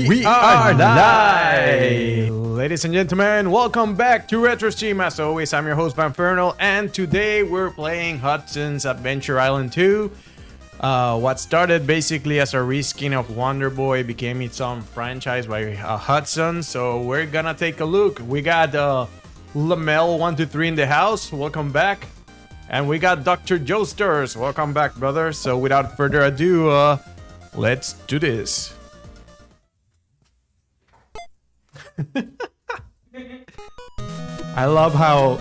We are live! Ladies and gentlemen, welcome back to Retro Stream. As always, I'm your host Vanfernal, and today we're playing Hudson's Adventure Island 2. What started basically as a reskin of Wonder Boy became its own franchise by Hudson. So we're gonna take a look. We got Lamel123 in the house. Welcome back. And we got Dr. Joesters. Welcome back, brother. So without further ado, let's do this. I love how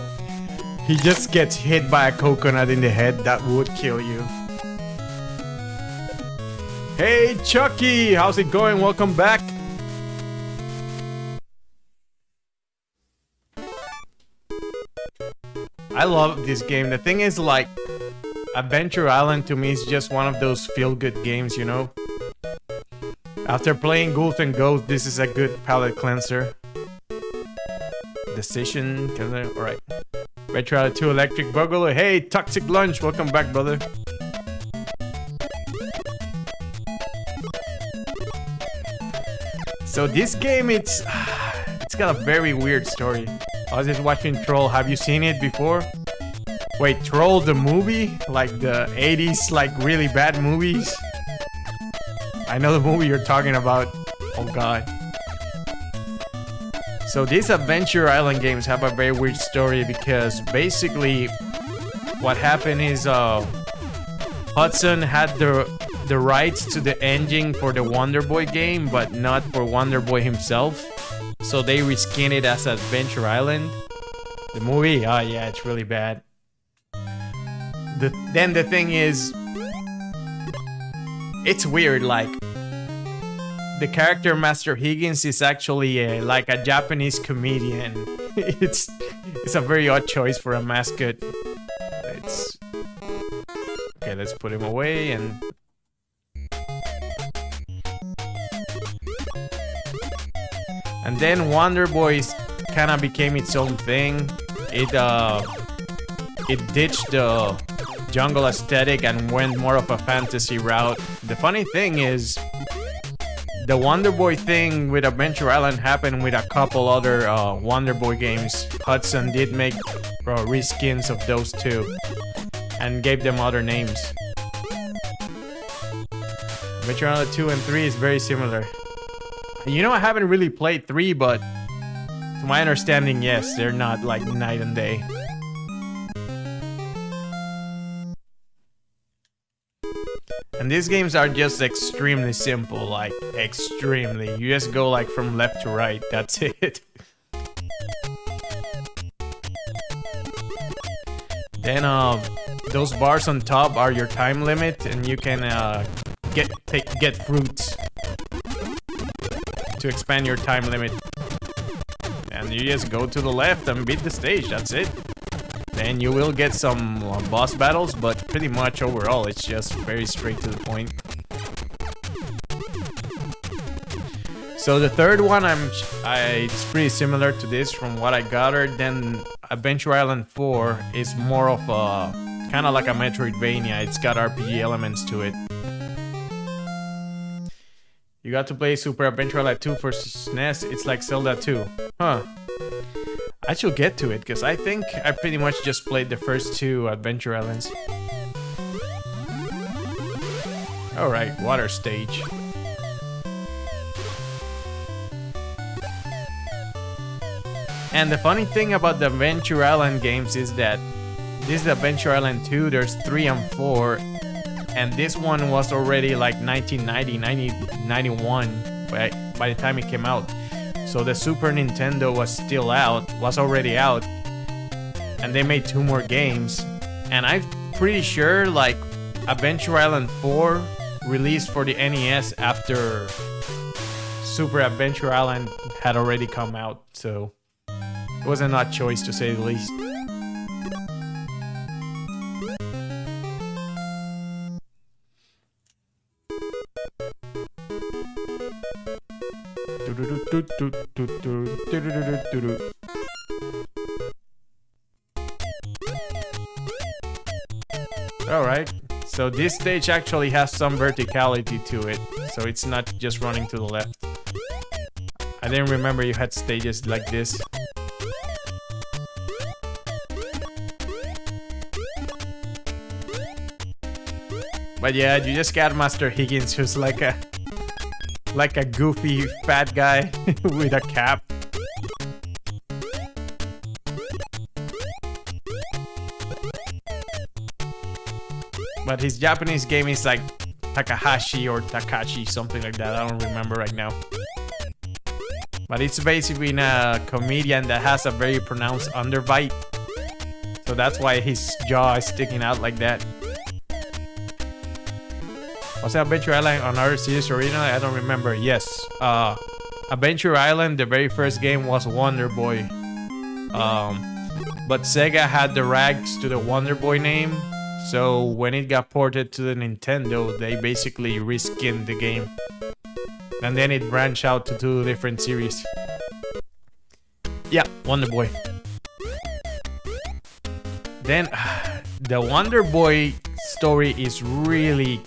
he just gets hit by a coconut in the head. That would kill you. Hey Chucky, how's it going? Welcome back. I love this game. The thing is, like, Adventure Island to me is just one of those feel-good games, you know? After playing Ghouls and Ghosts, this is a good palate cleanser. Decision, alright. Retro 2 Electric Boogaloo. Hey, Toxic Lunch, welcome back, brother. So this game, it's got a very weird story. I was just watching Troll. Have you seen it before? Wait, Troll the movie? Like the 80s, like really bad movies? I know the movie you're talking about. Oh god. So these Adventure Island games have a very weird story because basically what happened is Hudson had the rights to the engine for the Wonder Boy game, but not for Wonder Boy himself. So they reskinned it as Adventure Island. The movie, oh yeah, it's really bad. Then the thing is, it's weird, like, the character Master Higgins is actually like a Japanese comedian. It's a very odd choice for a mascot. It's... Okay, let's put him away and... And then Wonder Boy kind of became its own thing. It ditched the jungle aesthetic and went more of a fantasy route. The funny thing is, the Wonder Boy thing with Adventure Island happened with a couple other Wonder Boy games. Hudson did make reskins of those two and gave them other names. Adventure Island 2 and 3 is very similar. You know, I haven't really played 3, but to my understanding, yes, they're not like night and day. And these games are just extremely simple, like extremely. You just go like from left to right, that's it. Then those bars on top are your time limit, and you can get fruits to expand your time limit. And you just go to the left and beat the stage, that's it. Then you will get some boss battles, but pretty much overall it's just very straight to the point. So the third one, it's pretty similar to this from what I gathered. Then Adventure Island 4 is more of a kind of like a Metroidvania. It's got RPG elements to it. You got to play Super Adventure Island 2 for SNES. It's like Zelda 2. Huh. I should get to it, because I think I pretty much just played the first two Adventure Islands. Alright, water stage. And the funny thing about the Adventure Island games is that this is Adventure Island 2, there's 3 and 4. And this one was already like 1990, 91 by the time it came out. So the Super Nintendo was already out. And they made 2 more games. And I'm pretty sure like Adventure Island 4 released for the NES after Super Adventure Island had already come out. So it was an odd choice to say the least. Alright, so this stage actually has some verticality to it, so it's not just running to the left. I didn't remember you had stages like this. But yeah, you just got Master Higgins, who's like a goofy fat guy with a cap. But his Japanese game is like Takahashi or Takashi, something like that. I don't remember right now. But it's basically a comedian that has a very pronounced underbite. So that's why his jaw is sticking out like that. Was it Adventure Island on our series originally? I don't remember. Yes. Adventure Island, the very first game was Wonder Boy. But Sega had the rights to the Wonder Boy name. So when it got ported to the Nintendo, they basically reskinned the game. And then it branched out to 2 different series. Yeah, Wonder Boy. Then the Wonder Boy story is really...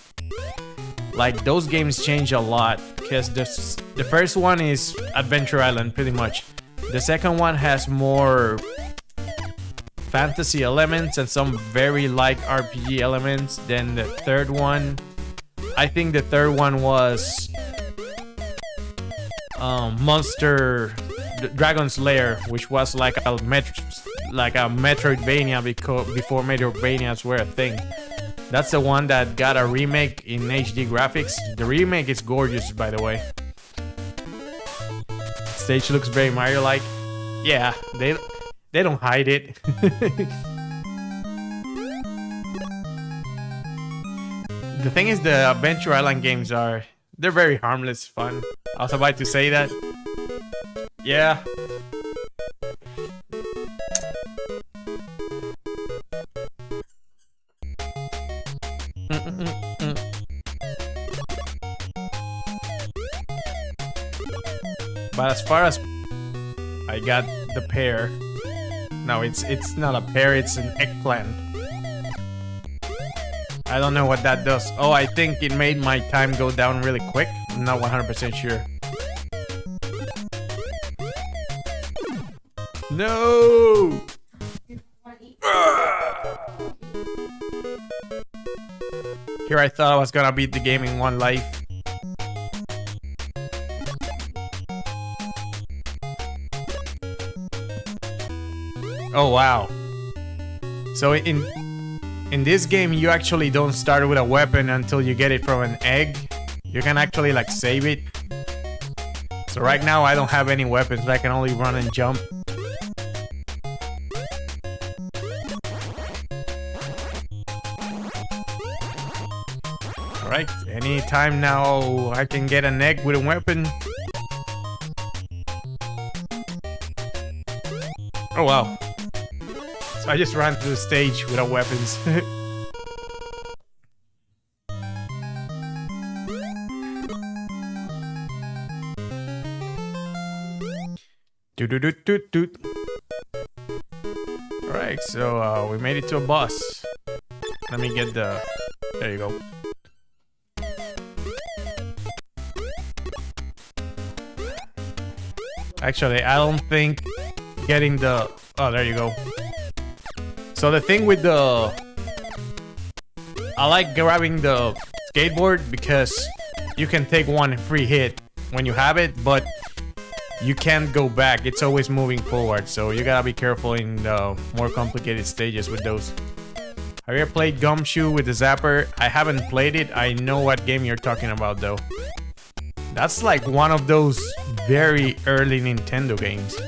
Like, those games change a lot. Because the first one is Adventure Island, pretty much. The second one has more fantasy elements and some very light RPG elements. Then the third one... I think the third one was... Dragon's Lair, which was like a Metroidvania before Metroidvanias were a thing. That's the one that got a remake in HD graphics. The remake is gorgeous, by the way. Stage looks very Mario-like. Yeah, they don't hide it. The thing is, the Adventure Island games they're very harmless fun. I was about to say that. Yeah. But as far as I got the pear. No, it's not a pear, it's an eggplant. I don't know what that does. Oh, I think it made my time go down really quick. I'm not 100% sure. No! Here I thought I was gonna beat the game in one life. Oh wow. So in this game you actually don't start with a weapon until you get it from an egg. You can actually like save it. So right now I don't have any weapons. I can only run and jump. Alright, anytime now I can get an egg with a weapon. Oh wow. So I just ran through the stage without weapons. Doot. Alright, so we made it to a boss. Let me get the... There you go. Actually, I don't think getting the... Oh, there you go. So the thing with the... I like grabbing the skateboard because you can take one free hit when you have it, but you can't go back. It's always moving forward, so you gotta be careful in the more complicated stages with those. Have you ever played Gumshoe with the Zapper? I haven't played it. I know what game you're talking about, though. That's like one of those very early Nintendo games.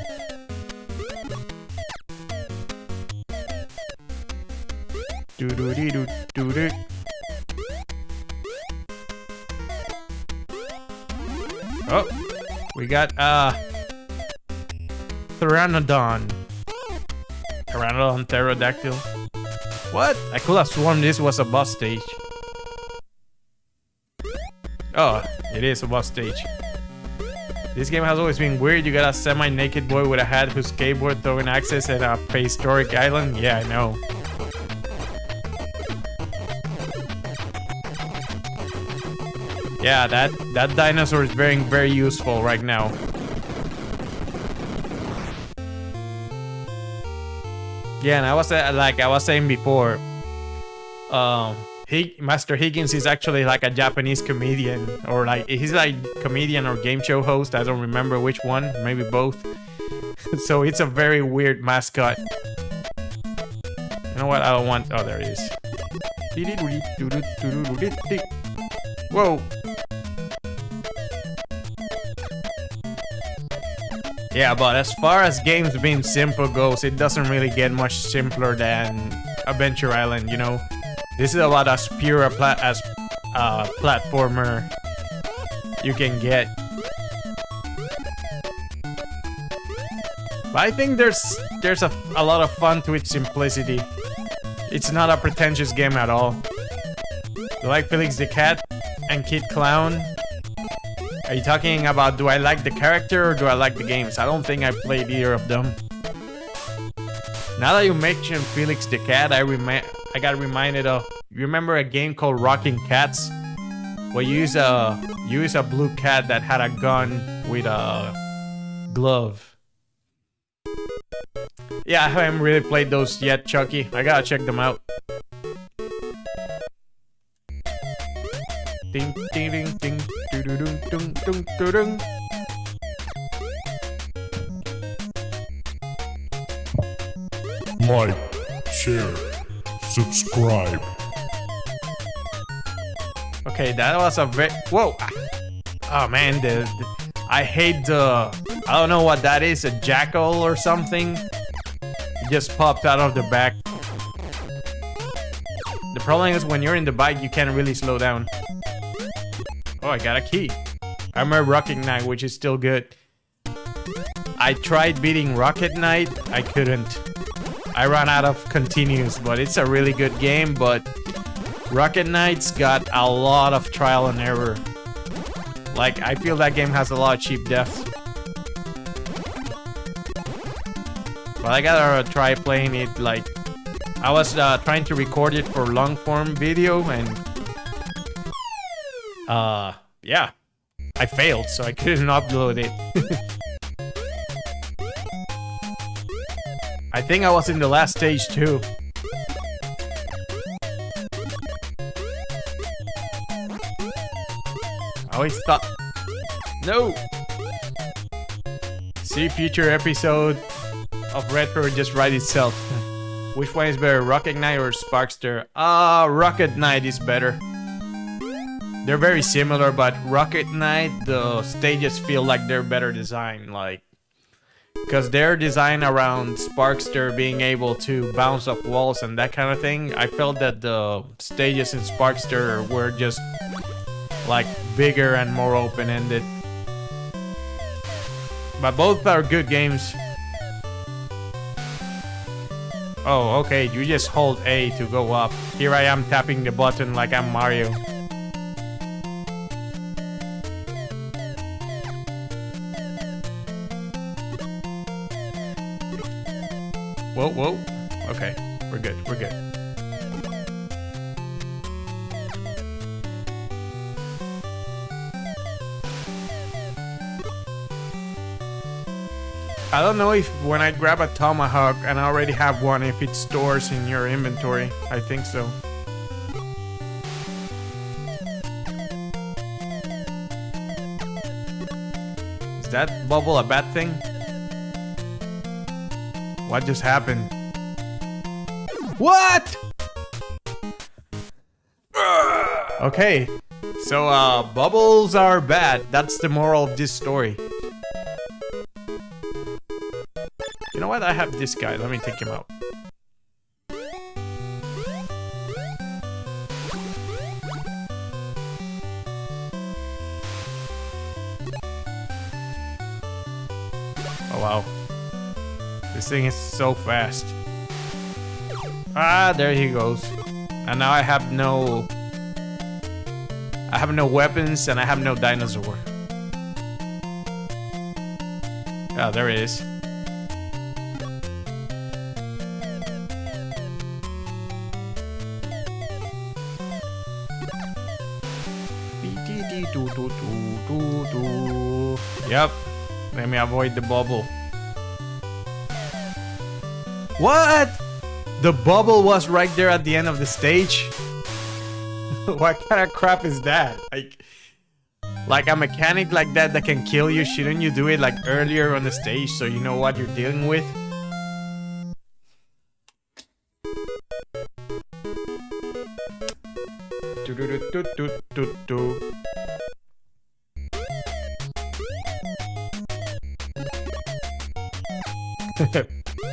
Oh, we got Pteranodon. Pteranodon Pterodactyl. What? I could have sworn this was a boss stage. Oh, it is a boss stage. This game has always been weird. You got a semi-naked boy with a hat who's skateboard throwing axes at a prehistoric island. Yeah, I know. Yeah, that dinosaur is very useful right now. Yeah, and I was like I was saying before, Master Higgins is actually like a Japanese comedian, or like he's like comedian or game show host. I don't remember which one, maybe both. So it's a very weird mascot. You know what? I don't want. Oh, there it is. Whoa. Yeah, but as far as games being simple goes, it doesn't really get much simpler than Adventure Island, you know? This is about as pure a platformer you can get. But I think there's a lot of fun to its simplicity. It's not a pretentious game at all. Do you like Felix the Cat and Kid Clown? Are you talking about do I like the character or do I like the games? I don't think I played either of them. Now that you mentioned Felix the Cat, I got reminded of, you remember a game called Rocking Cats? Where you use a blue cat that had a gun with a glove. Yeah, I haven't really played those yet, Chucky. I gotta check them out. Ding ding ding ding doo doo doo doo doo doo doo. Like, share, subscribe. Okay, that was a very... Whoa! Oh man, I hate the... I don't know what that is, a jackal or something? It just popped out of the back. The problem is when you're in the bike, you can't really slow down. Oh, I got a key. I remember Rocket Knight, which is still good. I tried beating Rocket Knight, I couldn't. I ran out of continues, but it's a really good game, but Rocket Knight's got a lot of trial and error. Like, I feel that game has a lot of cheap deaths. But I gotta try playing it, like... I was trying to record it for long form video, and... yeah. I failed, so I couldn't upload it. I think I was in the last stage too. I always thought... No! See future episode of Retro just write itself. Which one is better, Rocket Knight or Sparkster? Rocket Knight is better. They're very similar, but Rocket Knight, the stages feel like they're better designed, like... Because they're designed around Sparkster being able to bounce off walls and that kind of thing. I felt that the stages in Sparkster were just like bigger and more open-ended. But both are good games. Oh, okay, you just hold A to go up. Here I am tapping the button like I'm Mario. Whoa, whoa. Okay, we're good, we're good. I don't know if when I grab a tomahawk and I already have one, if it stores in your inventory. I think so. Is that bubble a bad thing? What just happened? What? Okay, so bubbles are bad. That's the moral of this story. You know what? I have this guy. Let me take him out. Oh wow. This thing is so fast. Ah, there he goes. And now I have no weapons and I have no dinosaur. Ah, there it is. Yep. Let me avoid the bubble. What? The bubble was right there at the end of the stage. What kind of crap is that? Like a mechanic like that can kill you. Shouldn't you do it like earlier on the stage so you know what you're dealing with?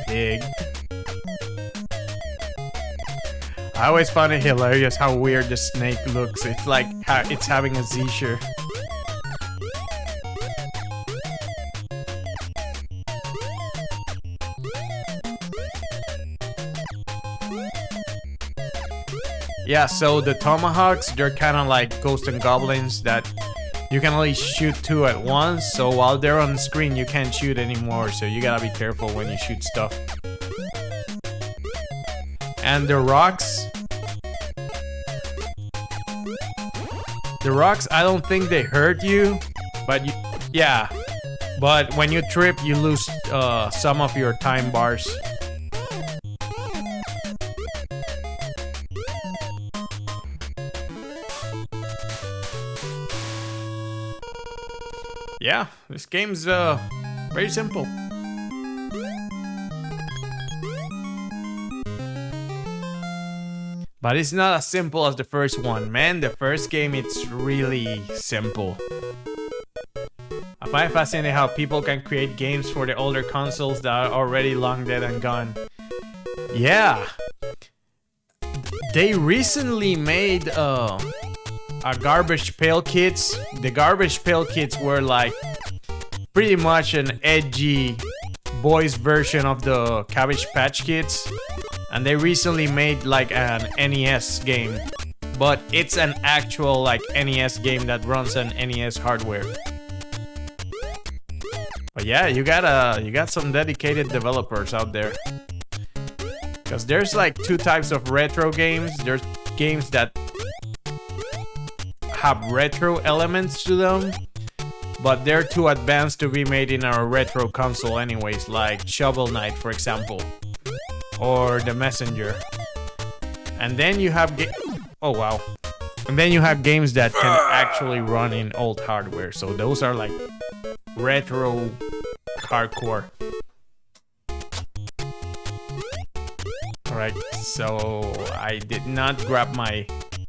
Big. I always find it hilarious how weird the snake looks. It's like it's having a seizure. Yeah, so the tomahawks, they're kind of like ghosts and goblins that you can only shoot 2 at once. So while they're on the screen, you can't shoot anymore. So you gotta be careful when you shoot stuff. And the rocks, I don't think they hurt you, but yeah. But when you trip, you lose some of your time bars. Yeah, this game's very simple. But it's not as simple as the first one. Man, the first game, it's really simple. I find it fascinating how people can create games for the older consoles that are already long dead and gone. Yeah. They recently made a Garbage Pail Kids. The Garbage Pail Kids were like pretty much an edgy boys version of the Cabbage Patch Kids. And they recently made like an NES game, but it's an actual like NES game that runs on NES hardware. But yeah, you got some dedicated developers out there. Because there's like 2 types of retro games. There's games that have retro elements to them, but they're too advanced to be made in a retro console anyways, like Shovel Knight, for example. Or The Messenger. And then you have oh wow. And then you have games that can actually run in old hardware. So those are like retro hardcore. Alright, so I did not grab my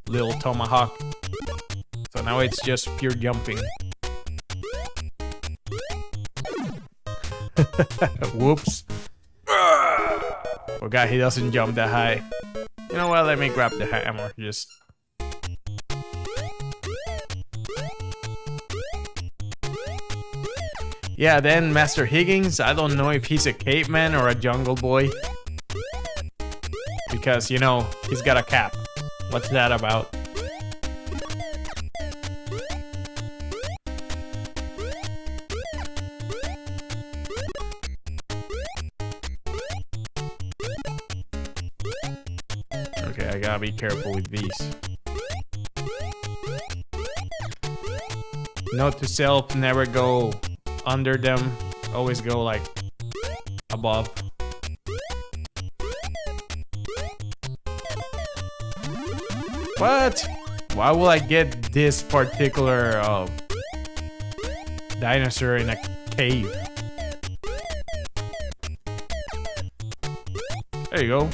little tomahawk. So now it's just pure jumping. Whoops. Forgot he doesn't jump that high. You know what, let me grab the hammer, just... Yeah, then Master Higgins, I don't know if he's a caveman or a jungle boy. Because, you know, he's got a cap. What's that about? Okay, I gotta be careful with these. Note to self, never go under them. Always go like above. What? Why will I get this particular dinosaur in a cave? There you go.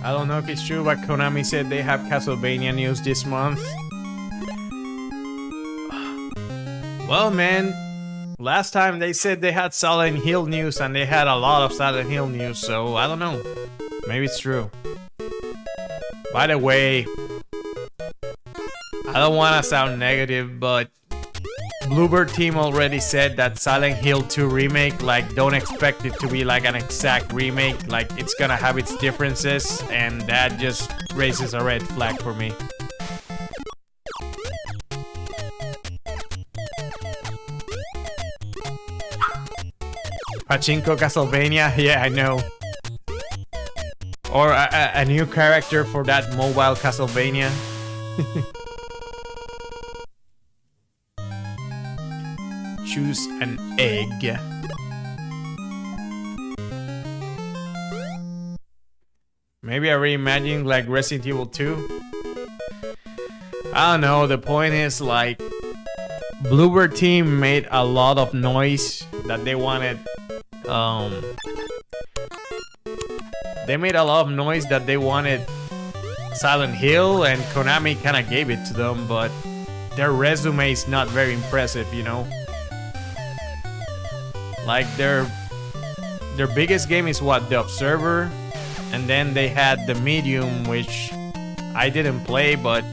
I don't know if it's true, but Konami said they have Castlevania news this month. Well, man, last time they said they had Silent Hill news, and they had a lot of Silent Hill news, so I don't know. Maybe it's true. By the way, I don't want to sound negative, but Bluebird team already said that Silent Hill 2 remake, like, don't expect it to be like an exact remake, like it's gonna have its differences, and that just raises a red flag for me. Pachinko Castlevania, yeah, I know. Or a new character for that mobile choose an egg. Maybe I reimagined like Resident Evil 2. I don't know, the point is like Bluebird team made a lot of noise that they wanted. They made a lot of noise that they wanted Silent Hill, and Konami kind of gave it to them, but their resume is not very impressive, you know. Like their biggest game is what, The Observer, and then they had The Medium, which I didn't play, but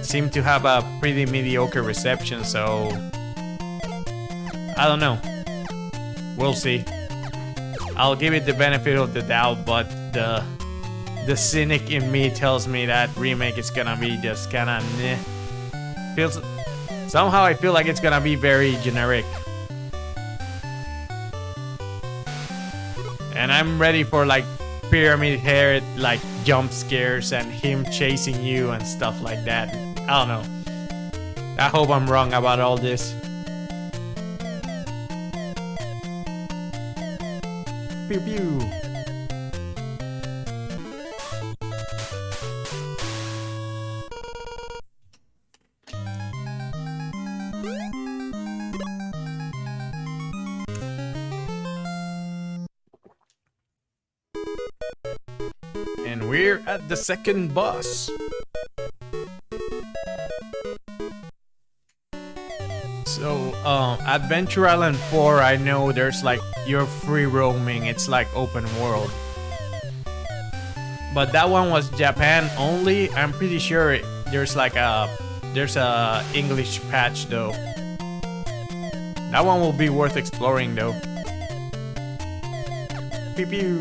seemed to have a pretty mediocre reception, so I don't know. We'll see. I'll give it the benefit of the doubt, but the cynic in me tells me that remake is gonna be just kinda meh. Somehow I feel like it's gonna be very generic. And I'm ready for like pyramid hair, like jump scares and him chasing you and stuff like that. I don't know. I hope I'm wrong about all this. Pew pew. And we're at the second boss. So, Adventure Island 4, I know there's like, you're free roaming, it's like open world. But that one was Japan only. I'm pretty sure there's like there's a English patch though. That one will be worth exploring though. Pew pew.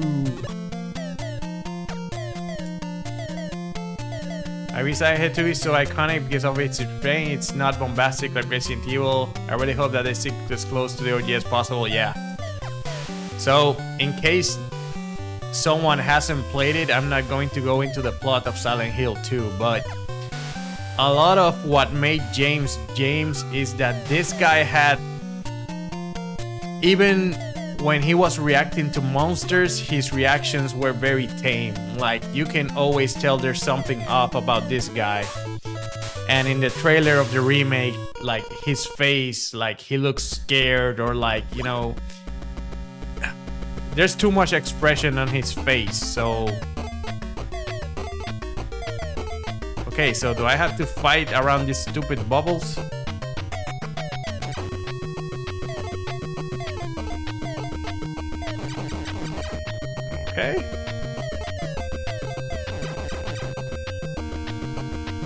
I reside Head 2 is so iconic because of its terrain. It's not bombastic like Resident Evil. I really hope that they stick as close to the OG as possible. Yeah. So, in case someone hasn't played it, I'm not going to go into the plot of Silent Hill 2, but a lot of what made James is that this guy had, even when he was reacting to monsters, his reactions were very tame. Like, you can always tell there's something off about this guy. And in the trailer of the remake, like, his face, like, he looks scared, or like, you know, there's too much expression on his face, so... Okay, so do I have to fight around these stupid bubbles? Okay.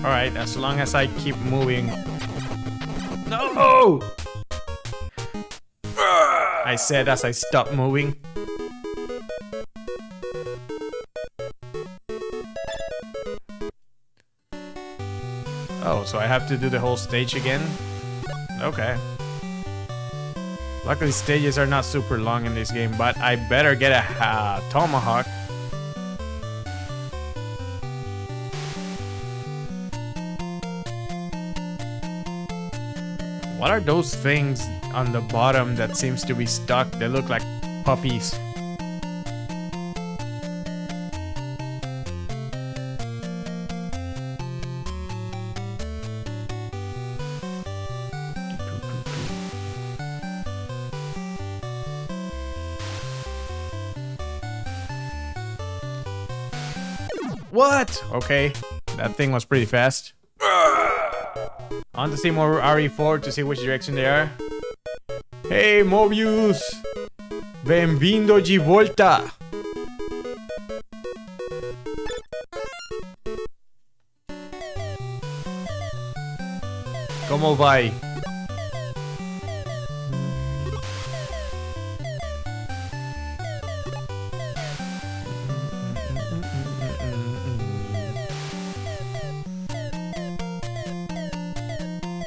Alright, as long as I keep moving. No! I said as I stopped moving. Oh, so I have to do the whole stage again? Okay. Luckily, stages are not super long in this game, but I better get a tomahawk. What are those things on the bottom that seems to be stuck? They look like puppies. What? Okay, that thing was pretty fast. On to see more RE4 to see which direction they are. Hey, Mobius! Benvindo de volta! Como vai?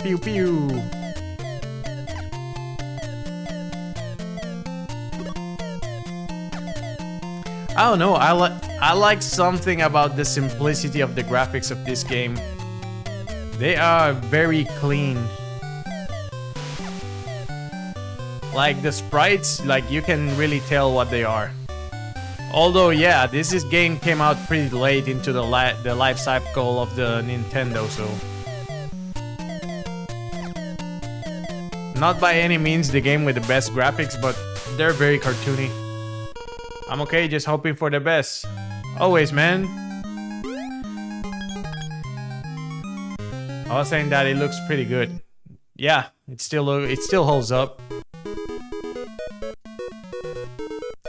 Pew pew. I don't know, I like something about the simplicity of the graphics of this game. They are very clean. Like the sprites, like you can really tell what they are. Although, yeah, this game came out pretty late into the life cycle of the Nintendo, so not by any means the game with the best graphics, but they're very cartoony. I'm okay, just hoping for the best. Always, man. I was saying that it looks pretty good. Yeah, it still holds up.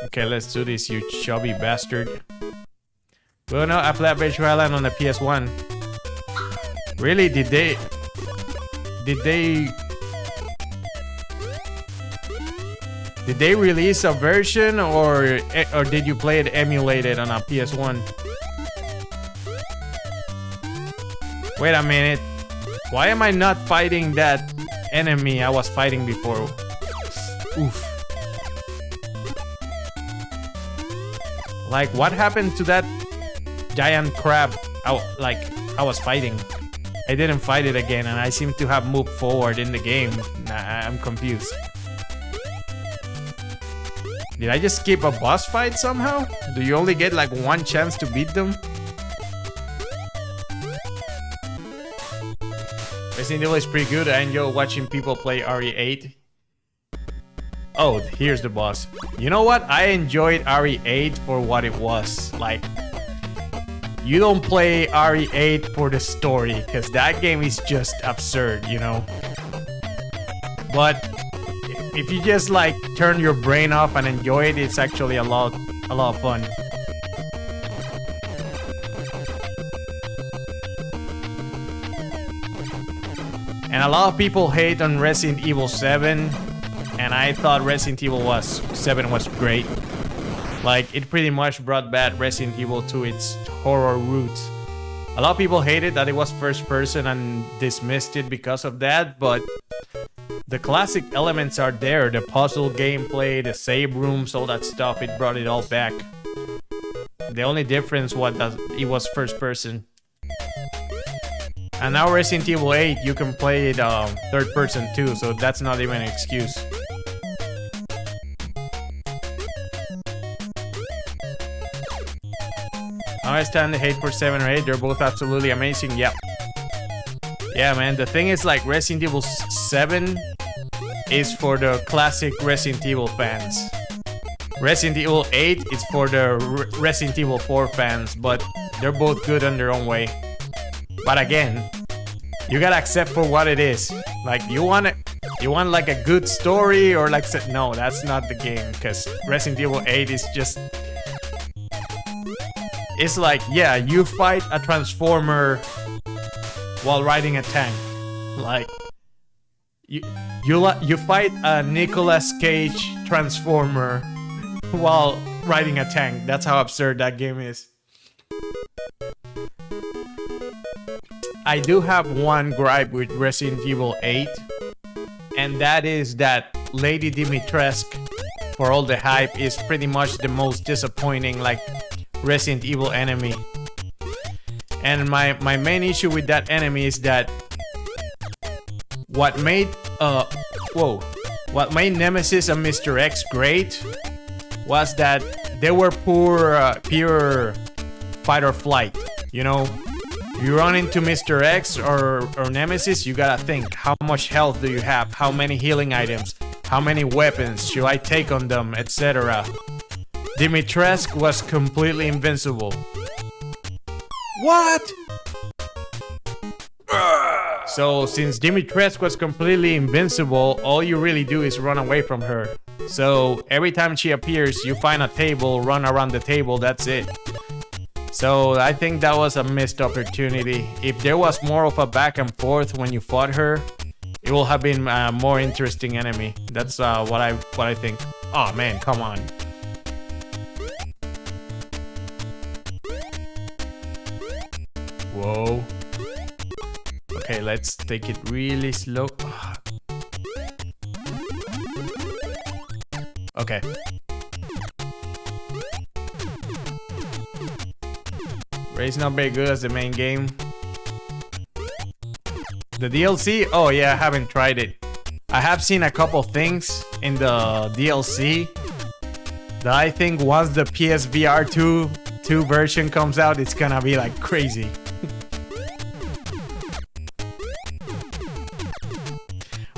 Okay, let's do this, you chubby bastard. Well, no, I played Adventure Island on the PS1. Really? Did they release a version, or did you play it emulated on a PS1? Wait a minute. Why am I not fighting that enemy I was fighting before? Oof. Like, what happened to that giant crab I was fighting? I didn't fight it again, and I seem to have moved forward in the game. Nah, I'm confused. Did I just skip a boss fight somehow? Do you only get like one chance to beat them? Resident Evil is pretty good. I enjoy watching people play RE8. Oh, here's the boss. You know what? I enjoyed RE8 for what it was. Like, you don't play RE8 for the story, because that game is just absurd, you know? But if you just like turn your brain off and enjoy it, it's actually a lot of fun. And a lot of people hate on Resident Evil 7, and I thought Resident Evil 7 was great. Like, it pretty much brought back Resident Evil to its horror roots. A lot of people hated that it was first person and dismissed it because of that, but the classic elements are there. The puzzle gameplay, the save rooms, all that stuff, it brought it all back. The only difference was that it was first person. And now Resident Evil 8, you can play it third person too, so that's not even an excuse. I understand the hate for 7 or 8, they're both absolutely amazing, yep. Yeah, man, the thing is, like, Resident Evil 7 is for the classic Resident Evil fans. Resident Evil 8 is for the Resident Evil 4 fans, but they're both good in their own way. But again, you gotta accept for what it is. Like, you want like a good story, or like, no, that's not the game, because Resident Evil 8 is just, it's like, yeah, you fight a transformer while riding a tank. Like, you fight a Nicolas Cage transformer while riding a tank. That's how absurd that game is. I do have one gripe with Resident Evil 8, and that is that Lady Dimitrescu, for all the hype, is pretty much the most disappointing, like, Resident Evil enemy. And my main issue with that enemy is that what made Nemesis and Mr. X great was that they were pure fight or flight, you know? You run into Mr. X or Nemesis, you gotta think, how much health do you have? How many healing items? How many weapons should I take on them, etc. Dimitrescu was completely invincible. What? So since Dimitrescu was completely invincible, all you really do is run away from her. So every time she appears, you find a table, run around the table, that's it. So I think that was a missed opportunity. If there was more of a back and forth when you fought her, it would have been a more interesting enemy. That's what I think. Oh man, come on. Whoa. Okay, let's take it really slow. Okay. It's not very good as the main game. The DLC? Oh yeah, I haven't tried it. I have seen a couple things in the DLC that I think once the PSVR 2 version comes out, it's gonna be like crazy.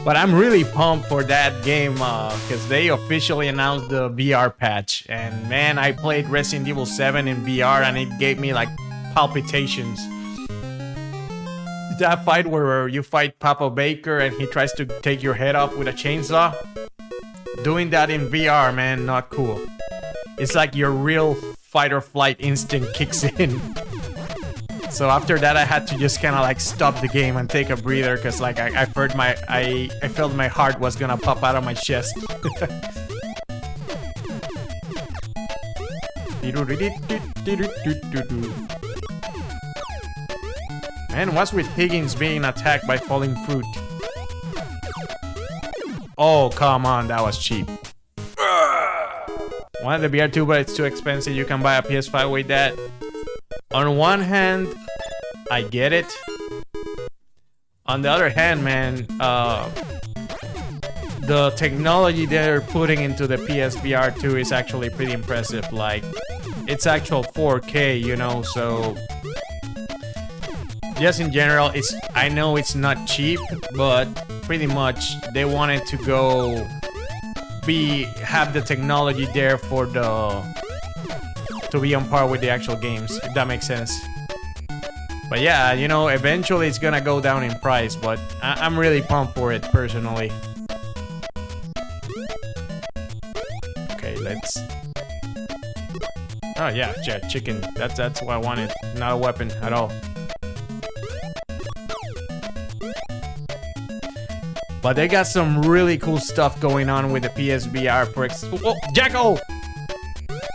But I'm really pumped for that game because they officially announced the VR patch. And man, I played Resident Evil 7 in VR and it gave me like palpitations. That fight where you fight Papa Baker and he tries to take your head off with a chainsaw. Doing that in VR, man, not cool. It's like your real fight or flight instinct kicks in. So after that, I had to just kind of like stop the game and take a breather because like I felt my heart was gonna pop out of my chest. Man, what's with Higgins being attacked by falling fruit? Oh, come on, that was cheap. Wanted the VR2, but it's too expensive. You can buy a PS5 with that. On one hand, I get it. On the other hand, man, the technology they're putting into the PSVR 2 is actually pretty impressive. Like, it's actual 4K, you know, so just in general, I know it's not cheap, but pretty much they wanted to go have the technology there for to be on par with the actual games, if that makes sense. But yeah, you know, eventually it's gonna go down in price, but I'm really pumped for it personally. Okay, let's. Oh yeah, chicken. That's what I wanted. Not a weapon at all. But they got some really cool stuff going on with the PSVR. Oh, Jacko!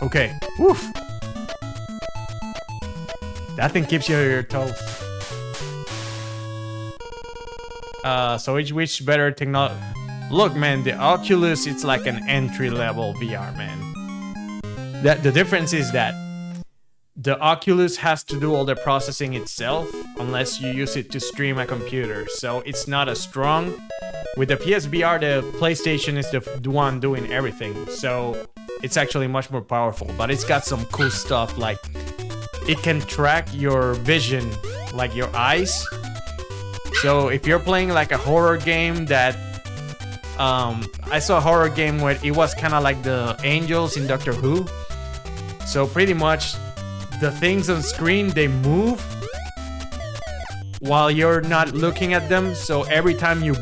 Okay, woof. That thing keeps you on your toes. So which better technology? Look, man, the Oculus, it's like an entry-level VR, man. The difference is that the Oculus has to do all the processing itself unless you use it to stream a computer. So it's not as strong. With the PSVR, the PlayStation is the one doing everything. So it's actually much more powerful. But it's got some cool stuff like it can track your vision, like your eyes. So if you're playing like a horror game that I saw a horror game where it was kind of like the angels in Doctor Who. So pretty much the things on screen, they move while you're not looking at them. So every time you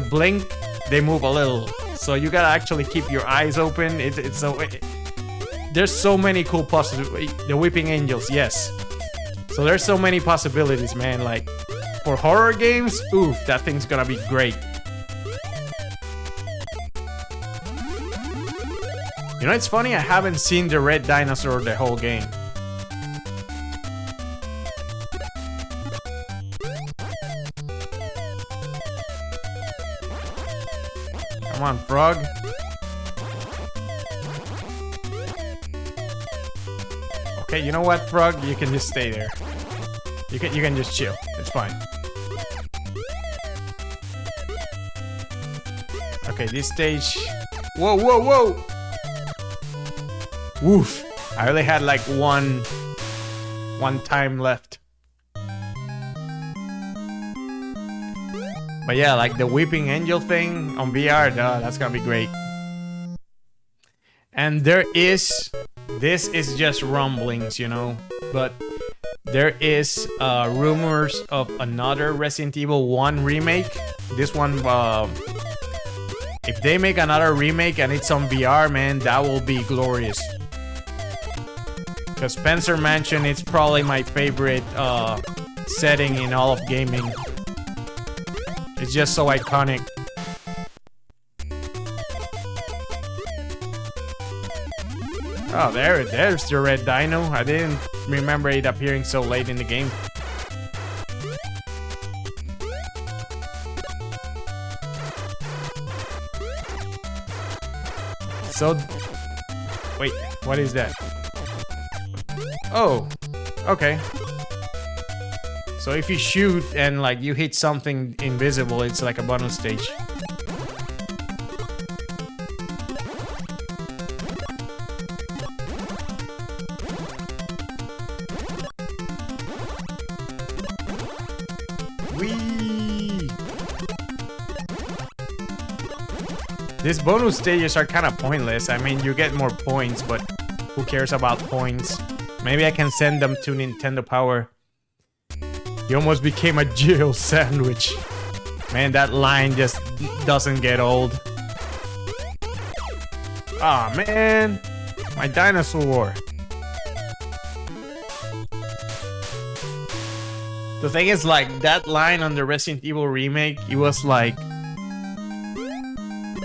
blink, they move a little. So you gotta actually keep your eyes open. There's so many cool possibilities. The Weeping Angels, yes. So there's so many possibilities, man. Like for horror games, oof, that thing's gonna be great. You know, it's funny, I haven't seen the red dinosaur the whole game. Come on, frog. Okay, you know what, frog? You can just stay there. You can just chill. It's fine. Okay, this stage. Whoa, whoa, whoa! Woof! I only had like one time left. But yeah, like the Weeping Angel thing on VR, that's gonna be great. And this is just rumblings, you know, but there is rumors of another Resident Evil 1 remake. This one, if they make another remake and it's on VR, man, that will be glorious. Because Spencer Mansion, it's probably my favorite setting in all of gaming. It's just so iconic. Oh, there's the red dino. I didn't remember it appearing so late in the game. So, wait, what is that? Oh, okay. So if you shoot and like you hit something invisible, it's like a bonus stage. These bonus stages are kind of pointless. I mean, you get more points, but who cares about points? Maybe I can send them to Nintendo Power. He almost became a jail sandwich. Man, that line just doesn't get old. Aw, man. My dinosaur. The thing is, like, that line on the Resident Evil remake, it was like...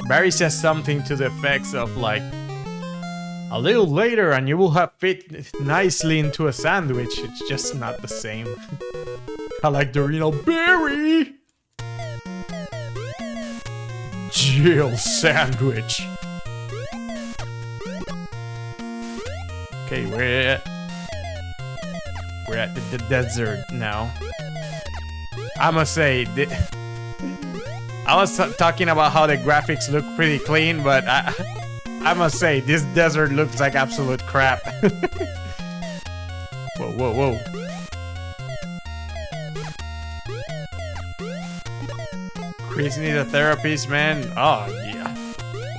Barry says something to the effects of, like... A little later and you will have fit nicely into a sandwich. It's just not the same. I like the original Barry! Jail sandwich. Okay, we're at the desert now. I must say, I was talking about how the graphics look pretty clean, but I must say, this desert looks like absolute crap. Whoa, whoa, whoa. Chris needs a therapist, man. Oh, yeah.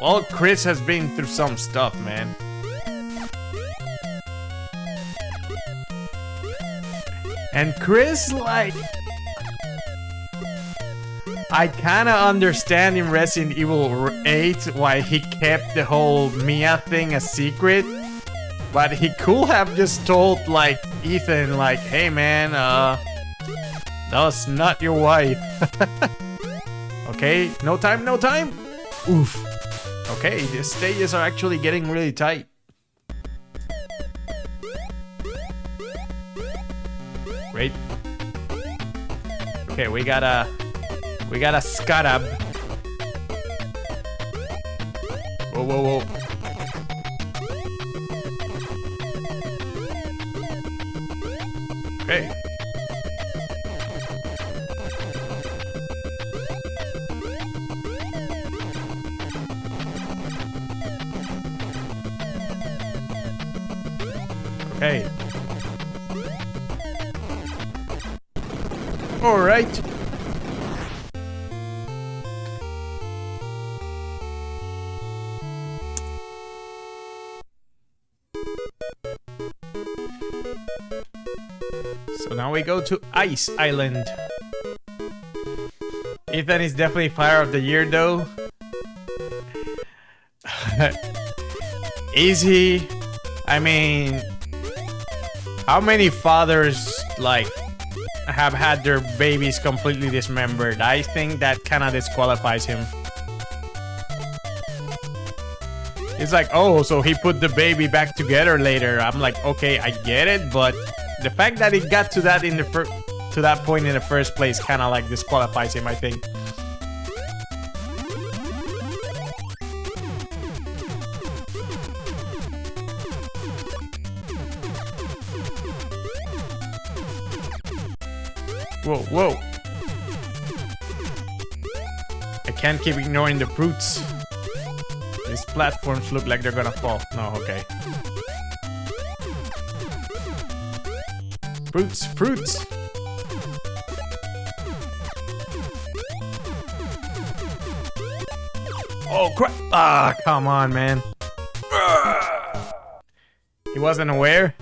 Well, Chris has been through some stuff, man. And Chris, like... I kinda understand in Resident Evil 8 why he kept the whole Mia thing a secret. But he could have just told, like, Ethan, like, hey man, that was not your wife. Okay, no time, no time? Oof. Okay, the stages are actually getting really tight. Great. Okay, we got a scarab. Whoa, whoa, whoa. Okay. Okay. All right. So now we go to Ice Island. Ethan is definitely Fire of the Year though. Is he? I mean, how many fathers like have had their babies completely dismembered? I think that kind of disqualifies him. It's like, oh, so he put the baby back together later. I'm like, okay, I get it, but the fact that he got to that in the to that point in the first place kind of like disqualifies him, I think. Whoa, whoa. I can't keep ignoring the fruits. These platforms look like they're gonna fall. No, okay. Fruits, fruits. Oh, crap. Ah, come on, man. He wasn't aware?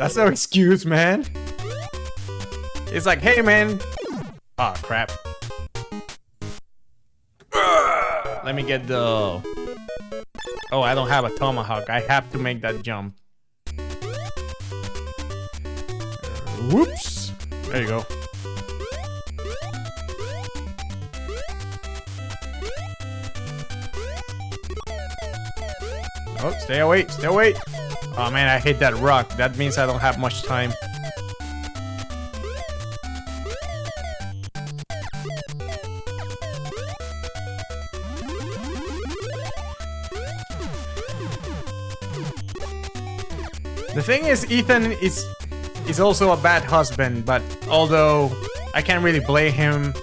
That's no excuse, man. It's like, hey, man. Ah, crap. Let me get the... Oh, I don't have a tomahawk. I have to make that jump. Whoops. There you go. Oh, stay away. Stay away. Oh, man, I hit that rock. That means I don't have much time. The thing is, Ethan is also a bad husband, but although I can't really blame him,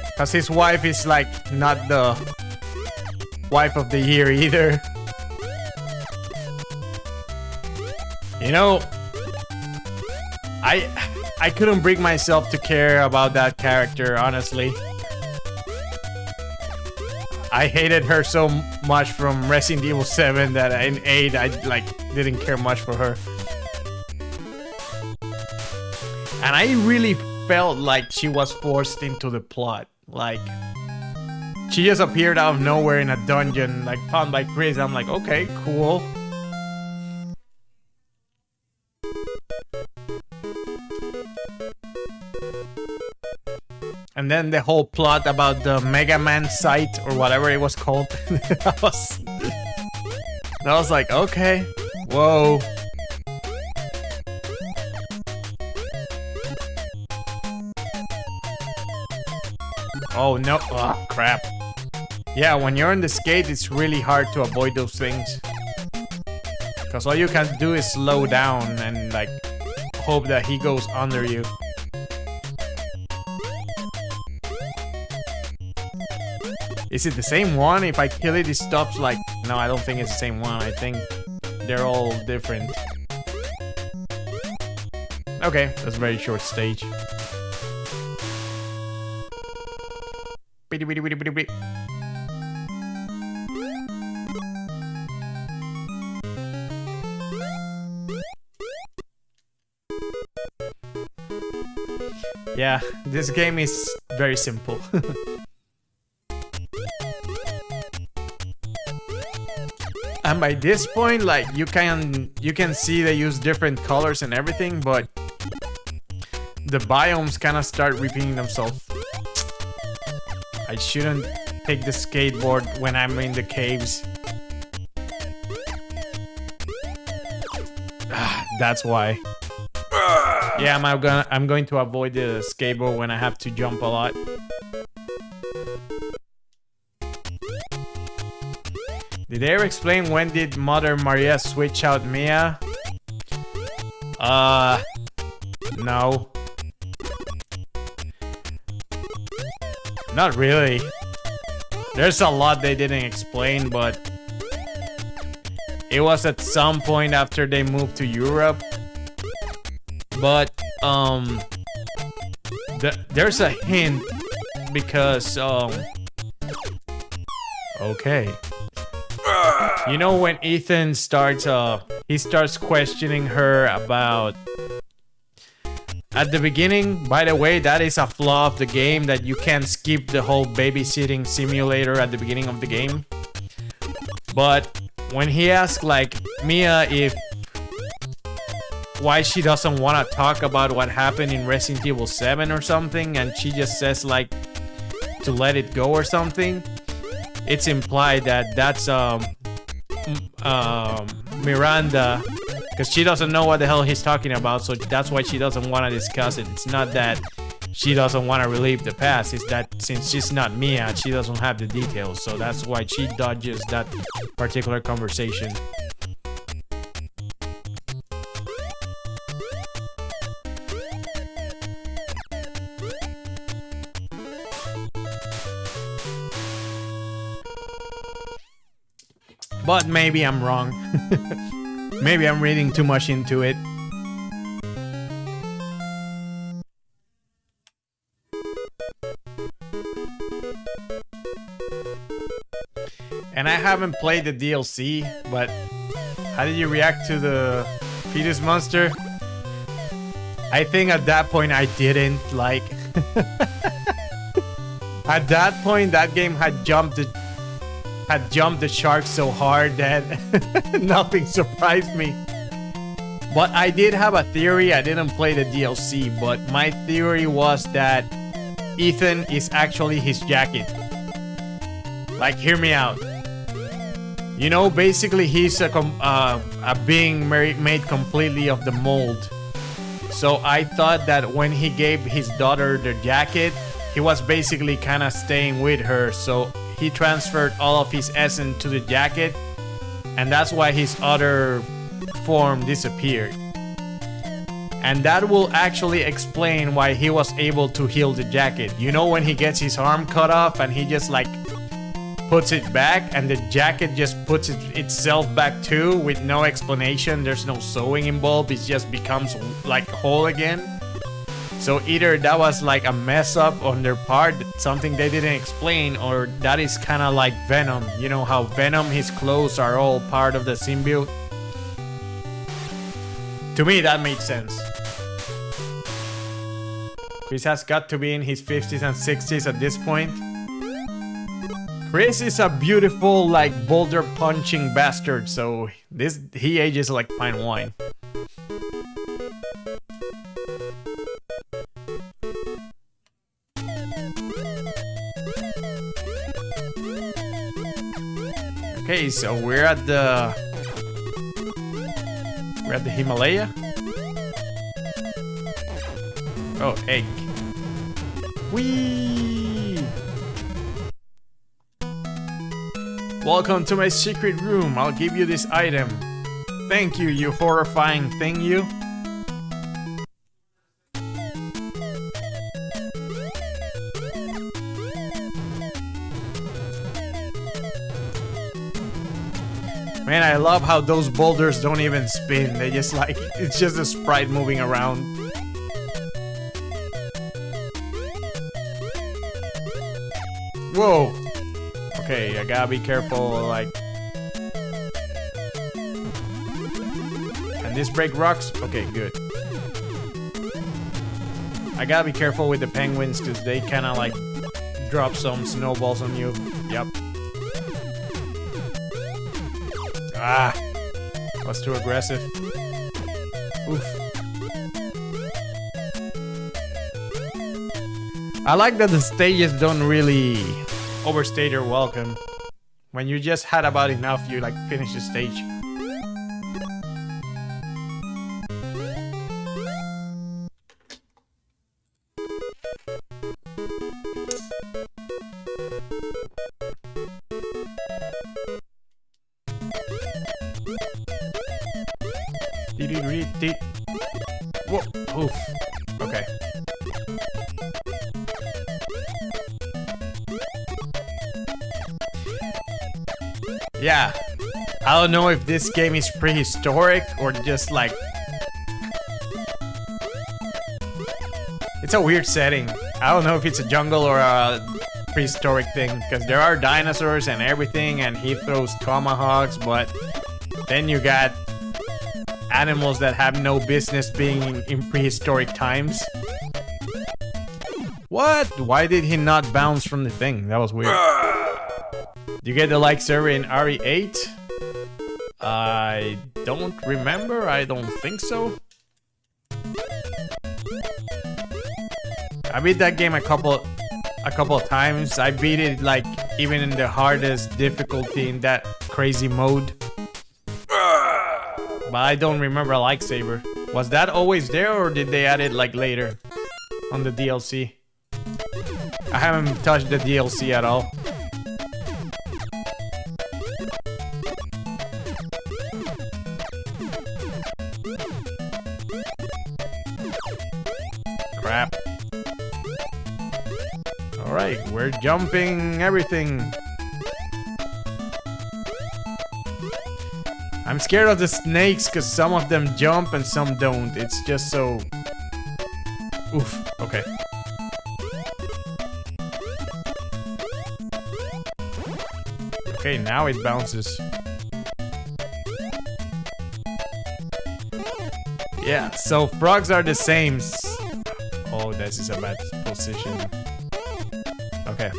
because his wife is like not the wife of the year either. You know, I couldn't bring myself to care about that character, honestly. I hated her so much from Resident Evil 7 that in 8 I like didn't care much for her. And I really felt like she was forced into the plot. Like, she just appeared out of nowhere in a dungeon, like found by Chris. I'm like, okay, cool. And then the whole plot about the Mega Man site or whatever it was called. I was like, okay, whoa. Oh no, oh crap. Yeah, when you're in the skate, it's really hard to avoid those things. Because all you can do is slow down and like hope that he goes under you. Is it the same one? If I kill it, it stops like... No, I don't think it's the same one. I think they're all different. Okay, that's a very short stage. Yeah, this game is very simple. And by this point, like you can see they use different colors and everything, but the biomes kind of start repeating themselves. I shouldn't take the skateboard when I'm in the caves. That's why. Yeah, I'm going to avoid the skateboard when I have to jump a lot. Did they ever explain when did Mother Maria switch out Mia? No. Not really. There's a lot they didn't explain, but it was at some point after they moved to Europe. But there's a hint because okay. You know when Ethan starts he starts questioning her about at the beginning, by the way, that is a flaw of the game, that you can't skip the whole babysitting simulator at the beginning of the game. But when he asks like Mia if why she doesn't want to talk about what happened in Resident Evil 7 or something, and she just says like to let it go or something, it's implied that that's Miranda, because she doesn't know what the hell he's talking about, so that's why she doesn't want to discuss it. It's not that she doesn't want to relive the past, it's that since she's not Mia, she doesn't have the details, so that's why she dodges that particular conversation. But maybe I'm wrong. Maybe I'm reading too much into it. And I haven't played the DLC, but how did you react to the fetus monster? I think at that point I didn't, like... At that point, that game had jumped the shark so hard that nothing surprised me. But I did have a theory. I didn't play the DLC, but my theory was that Ethan is actually his jacket. Like, hear me out. You know, basically he's a being made completely of the mold. So I thought that when he gave his daughter the jacket, he was basically kind of staying with her. So he transferred all of his essence to the jacket, and that's why his other form disappeared. And that will actually explain why he was able to heal the jacket. You know, when he gets his arm cut off and he just like puts it back, and the jacket just puts itself back too with no explanation. There's no sewing involved. It just becomes like whole again. So either that was like a mess up on their part, something they didn't explain, or that is kind of like Venom. You know how Venom, his clothes are all part of the symbiote? To me, that made sense. Chris has got to be in his 50s and 60s at this point. Chris is a beautiful, like, boulder punching bastard, so he ages like fine wine. Okay, so we're at the Himalaya. Oh, egg. Whee! Welcome to my secret room. I'll give you this item. Thank you, you horrifying thing, you. Man, I love how those boulders don't even spin. They just like, it's just a sprite moving around. Whoa. Okay, I gotta be careful, like... Can this break rocks? Okay, good. I gotta be careful with the penguins, because they kinda like drop some snowballs on you. Yep. Ah! Was too aggressive. Oof. I like that the stages don't really overstay their welcome. When you just had about enough, you like finish the stage. Whoa, oof. Okay. Yeah. I don't know if this game is prehistoric or just like... It's a weird setting. I don't know if it's a jungle or a prehistoric thing, because there are dinosaurs and everything and he throws tomahawks, but then you got animals that have no business being in prehistoric times. What? Why did he not bounce from the thing? That was weird. You get the like server in RE8? I don't remember. I don't think so. I beat that game a couple of times. I beat it like even in the hardest difficulty in that crazy mode. But I don't remember a lightsaber. Was that always there or did they add it like later on the DLC? I haven't touched the DLC at all. Crap. Alright, we're jumping everything. I'm scared of the snakes because some of them jump and some don't. It's just so... Oof, okay. Okay, now it bounces. Yeah, so frogs are the same. Oh, this is a bad position. Okay.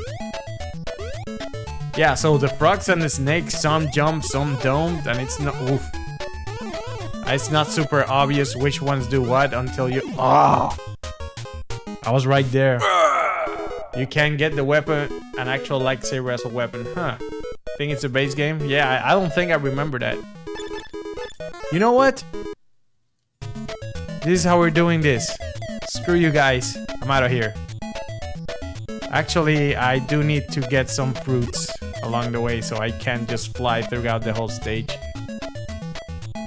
Yeah, so the frogs and the snakes, some jump, some don't, and it's not... Oof. It's not super obvious which ones do what until you... Oh! I was right there. You can get the weapon, an actual lightsaber as a weapon. Huh. Think it's a base game? Yeah, I don't think I remember that. You know what? This is how we're doing this. Screw you guys. I'm out of here. Actually, I do need to get some fruits along the way, so I can't just fly throughout the whole stage.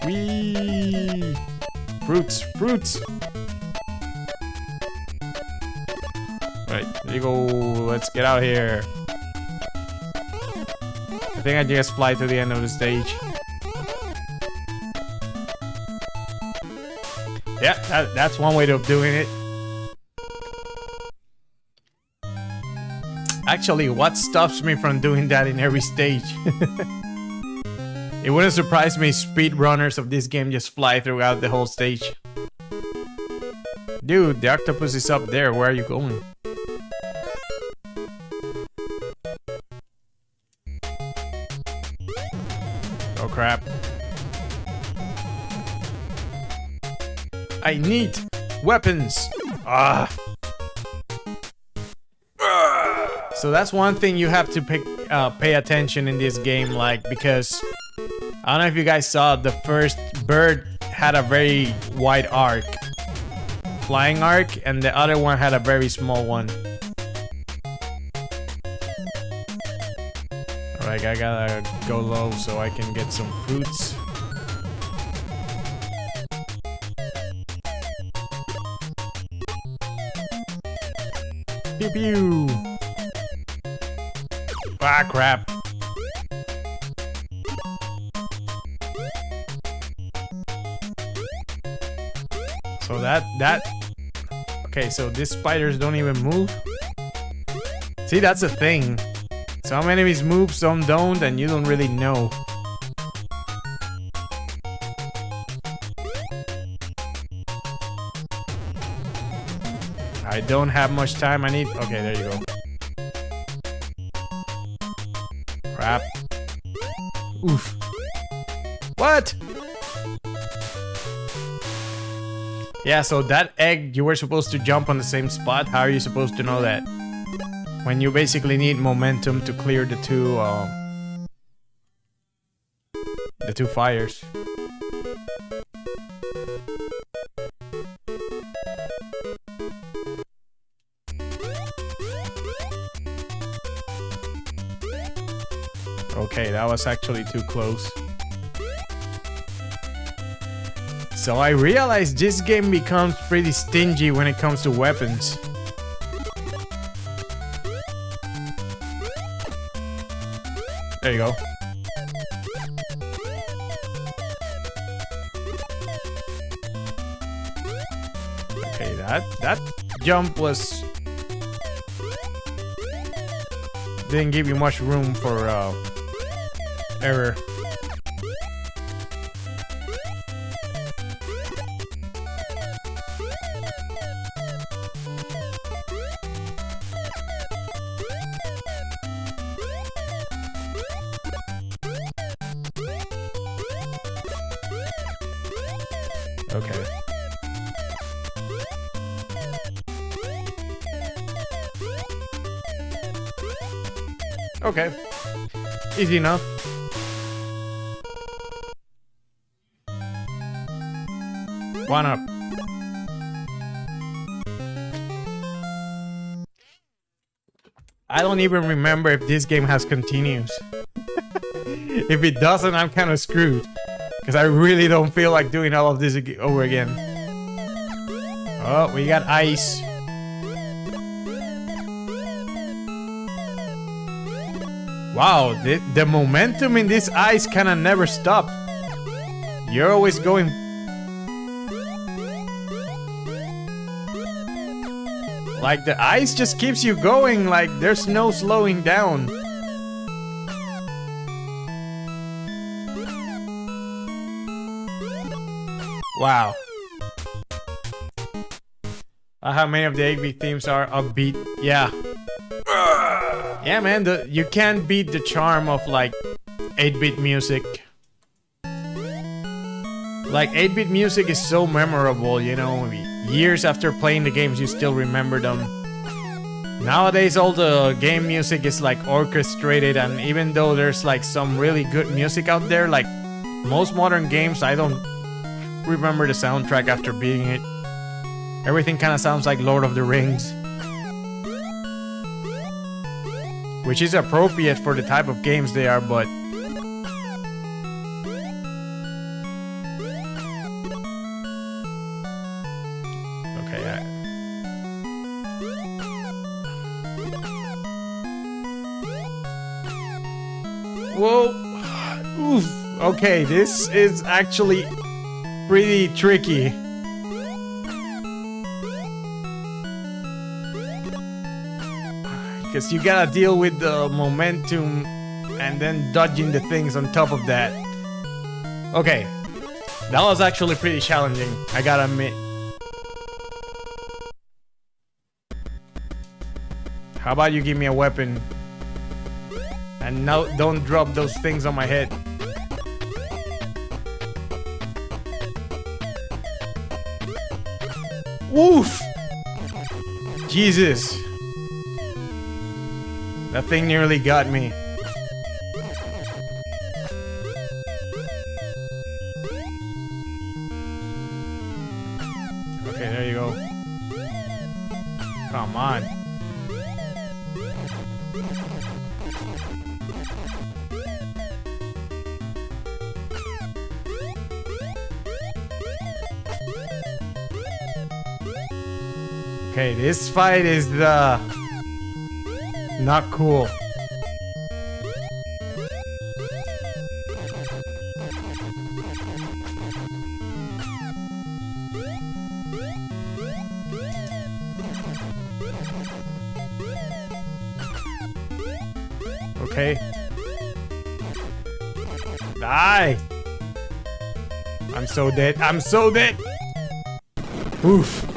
Whee! Fruits, fruits! Right, there you go. Let's get out here. I think I just fly to the end of the stage. Yeah, that's one way of doing it. Actually, what stops me from doing that in every stage? It wouldn't surprise me if speedrunners of this game just fly throughout the whole stage. Dude, the octopus is up there. Where are you going? Oh crap. I need weapons. Ah. So that's one thing you have to pay attention in this game, like, because I don't know if you guys saw, the first bird had a very wide arc, flying arc, and the other one had a very small one. Alright, I gotta go low so I can get some fruits. Pew pew! Ah, crap. So that... Okay, so these spiders don't even move? See, that's the thing. Some enemies move, some don't, and you don't really know. I don't have much time, I need... Okay, there you go. Crap. Oof. What? Yeah, so that egg, you were supposed to jump on the same spot. How are you supposed to know that? When you basically need momentum to clear the two fires. Okay, that was actually too close. So I realized this game becomes pretty stingy when it comes to weapons. There you go. Okay, that jump was... didn't give you much room for error. Okay. Okay. Easy enough. One up. I don't even remember if this game has continues. If it doesn't, I'm kind of screwed. Because I really don't feel like doing all of this over again. Oh, we got ice. Wow, the momentum in this ice kind of never stops. You're always going... Like, the ice just keeps you going, like, there's no slowing down. Wow. How many of the 8-bit themes are upbeat? Yeah. Yeah, man, you can't beat the charm of, like, 8-bit music. Like, 8-bit music is so memorable, you know. Years after playing the games, you still remember them. Nowadays, all the game music is, like, orchestrated, and even though there's, like, some really good music out there, like, most modern games, I don't remember the soundtrack after beating it. Everything kind of sounds like Lord of the Rings. Which is appropriate for the type of games they are, but... Okay, Whoa! Oof! Okay, this is actually pretty tricky. Because you gotta deal with the momentum and then dodging the things on top of that. Okay. That was actually pretty challenging, I gotta admit. How about you give me a weapon? And no, don't drop those things on my head. Woof! Jesus. That thing nearly got me. Okay, there you go. Come on. Okay, this fight is not cool. Okay. Die! I'm so dead. I'm so dead! Oof.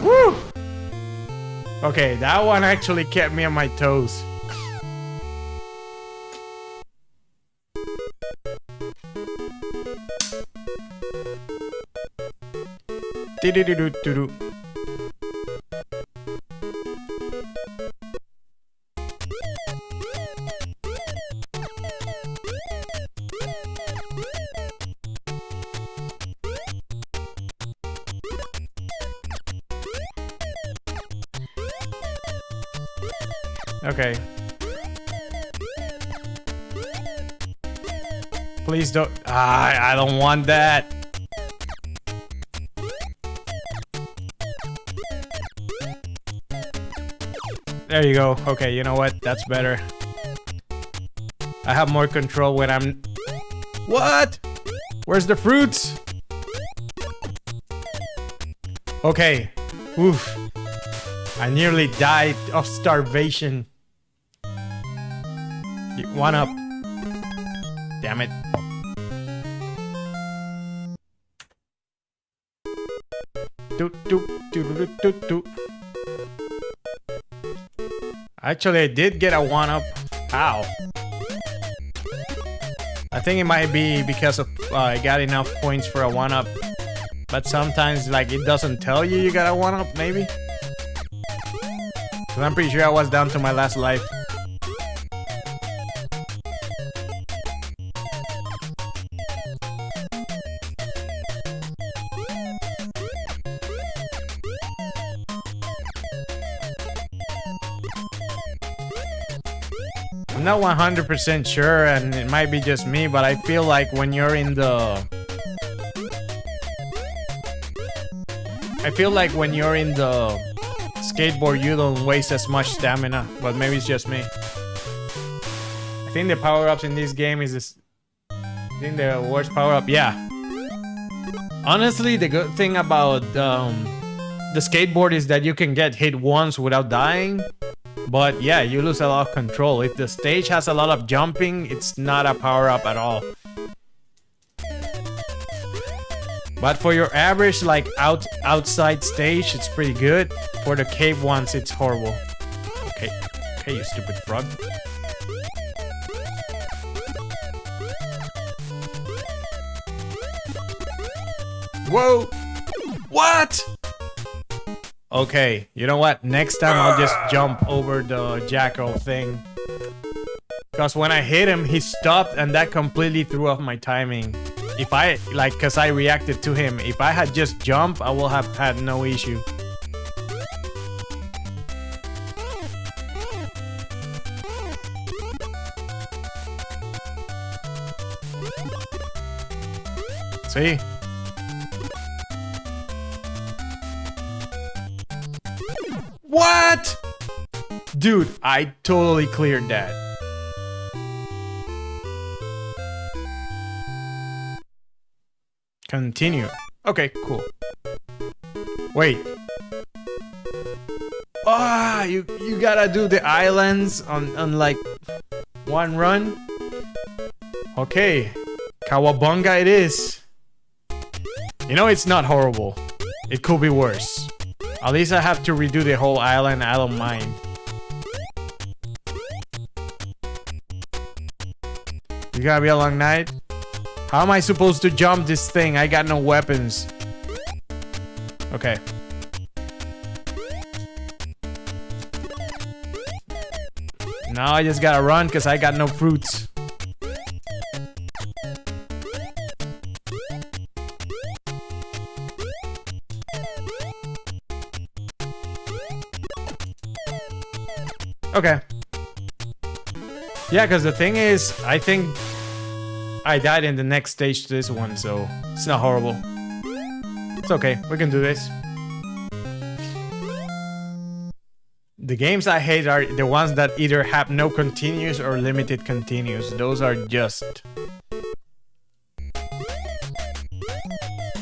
Woo! Okay, that one actually kept me on my toes. Do-do-do-do-do-do. Okay. Please don't. I don't want that. There you go. Okay, you know what? That's better. I have more control when I'm... What? Where's the fruits? Okay. Oof. I nearly died of starvation. One up. Damn it. Actually, I did get a one up. How? I think it might be because of I got enough points for a one up. But sometimes, like, it doesn't tell you got a one up, maybe? Because I'm pretty sure I was down to my last life. I'm not 100% sure, and it might be just me, but I feel like when you're in the... skateboard, you don't waste as much stamina, but maybe it's just me. I think the power-ups in this game is this... I think the worst power-up, yeah. Honestly, the good thing about the skateboard is that you can get hit once without dying. But yeah, you lose a lot of control. If the stage has a lot of jumping, it's not a power-up at all. But for your average, like, outside stage, it's pretty good. For the cave ones, it's horrible. Okay, okay, you stupid frog. Whoa! What? Okay, you know what? Next time I'll just jump over the jackal thing. Because when I hit him, he stopped and that completely threw off my timing. If I, like, because I reacted to him. If I had just jumped, I will have had no issue. See? What? Dude, I totally cleared that. Continue. Okay, cool. Wait. Ah, you gotta do the islands on like one run. Okay, Kawabunga it is. You know, it's not horrible. It could be worse. At least I have to redo the whole island. I don't mind. You gotta be a long night. How am I supposed to jump this thing? I got no weapons. Okay. Now I just gotta run because I got no fruits. Okay. Yeah, because the thing is, I think I died in the next stage to this one, so it's not horrible. It's okay, we can do this. The games I hate are the ones that either have no continues or limited continues. Those are just...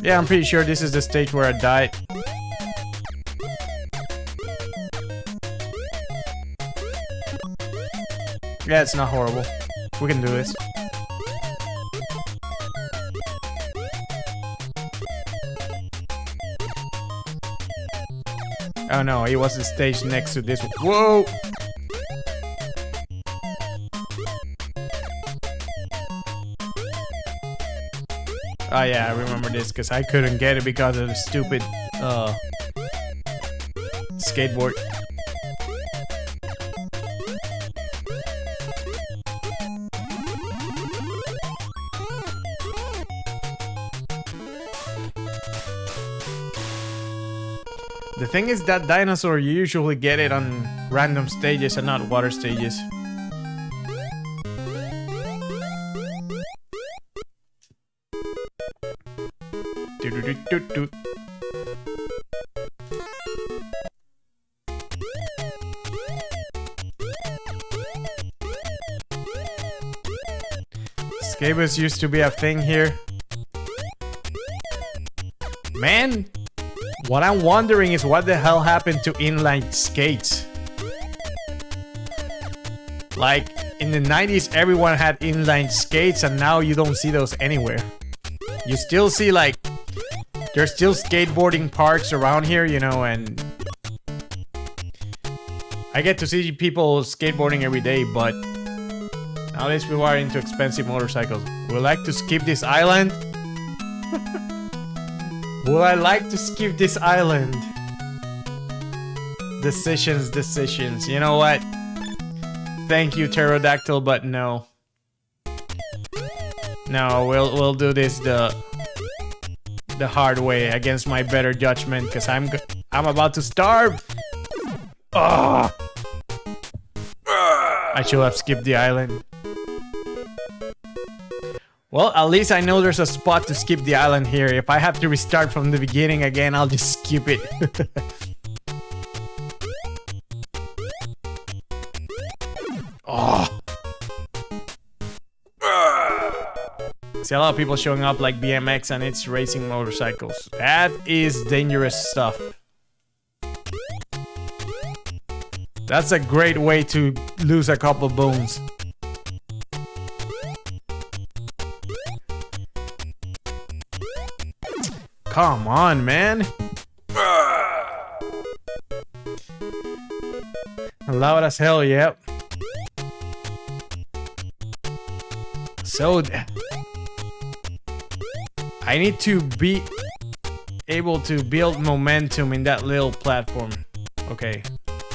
Yeah, I'm pretty sure this is the stage where I died. Yeah, it's not horrible. We can do this. Oh no, it was the stage next to this one. Whoa! Oh yeah, I remember this because I couldn't get it because of the stupid skateboard. The thing is that dinosaur, you usually get it on random stages and not water stages. Scabies used to be a thing here. Man! What I'm wondering is what the hell happened to inline skates? Like, in the 90s everyone had inline skates and now you don't see those anywhere. You still see like, there's still skateboarding parks around here, you know, and I get to see people skateboarding every day, but nowadays people are into expensive motorcycles. Would like to skip this island? Would I like to skip this island? Decisions. You know what? Thank you, Pterodactyl, but no. No, we'll do this the hard way against my better judgment, because I'm about to starve. Ugh. I should have skipped the island. Well, at least I know there's a spot to skip the island here. If I have to restart from the beginning again, I'll just skip it. Oh. See a lot of people showing up like BMX and it's racing motorcycles. That is dangerous stuff. That's a great way to lose a couple bones. Come on, man. Loud as hell, yep. So, I need to be able to build momentum in that little platform. Okay,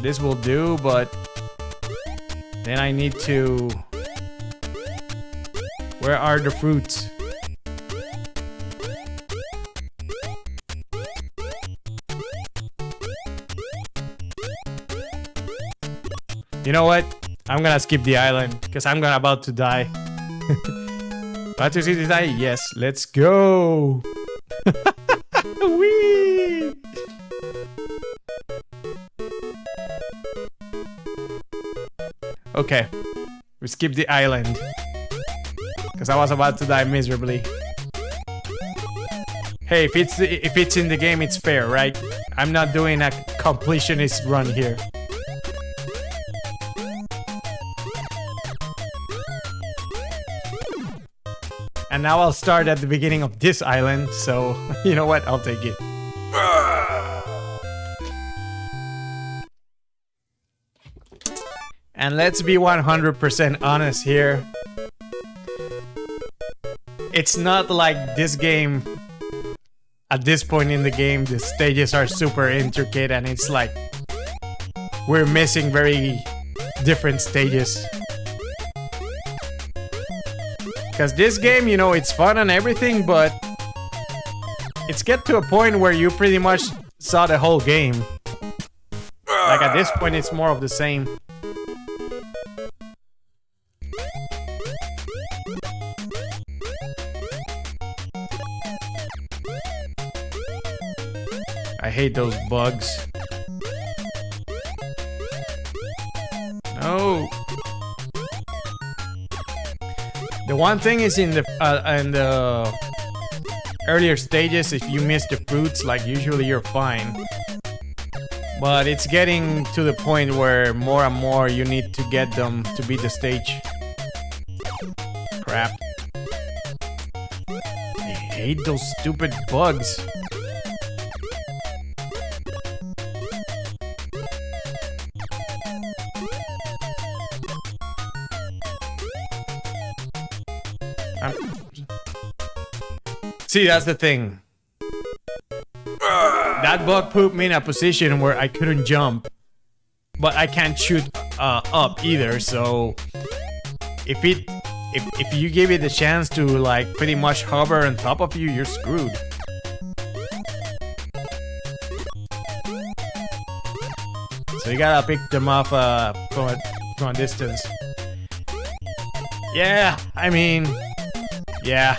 this will do, but then I need to... Where are the fruits? You know what? I'm gonna skip the island because I'm about to die. About to see this die? Yes, let's go. Whee! Okay, we skipped the island because I was about to die miserably. Hey, if it's in the game, it's fair, right? I'm not doing a completionist run here. And now I'll start at the beginning of this island, so you know what? I'll take it. And let's be 100% honest here. It's not like this game, at this point in the game, the stages are super intricate and it's like we're missing very different stages. Because this game, you know, it's fun and everything, but it's get to a point where you pretty much saw the whole game. Like at this point, it's more of the same. I hate those bugs. No. The one thing is in the earlier stages, if you miss the fruits, like usually you're fine. But it's getting to the point where more and more you need to get them to beat the stage. Crap. I hate those stupid bugs. See, that's the thing. That bug put me in a position where I couldn't jump, but I can't shoot up either. So if you give it the chance to like pretty much hover on top of you, you're screwed. So you gotta pick them up from a distance. Yeah, I mean, yeah.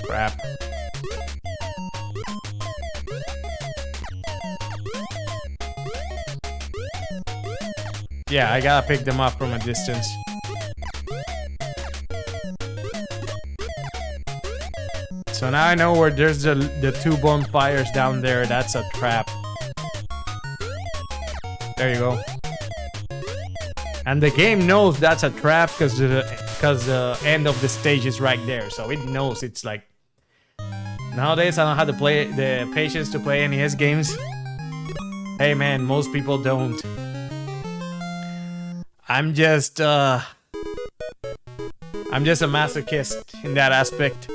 Crap. Yeah, I gotta pick them up from a distance. So now I know where there's the two bonfires down there. That's a trap. There you go. And the game knows that's a trap because the end of the stage is right there. So it knows. It's like, nowadays I don't have the patience to play NES games. Hey man, most people don't. I'm just a masochist in that aspect.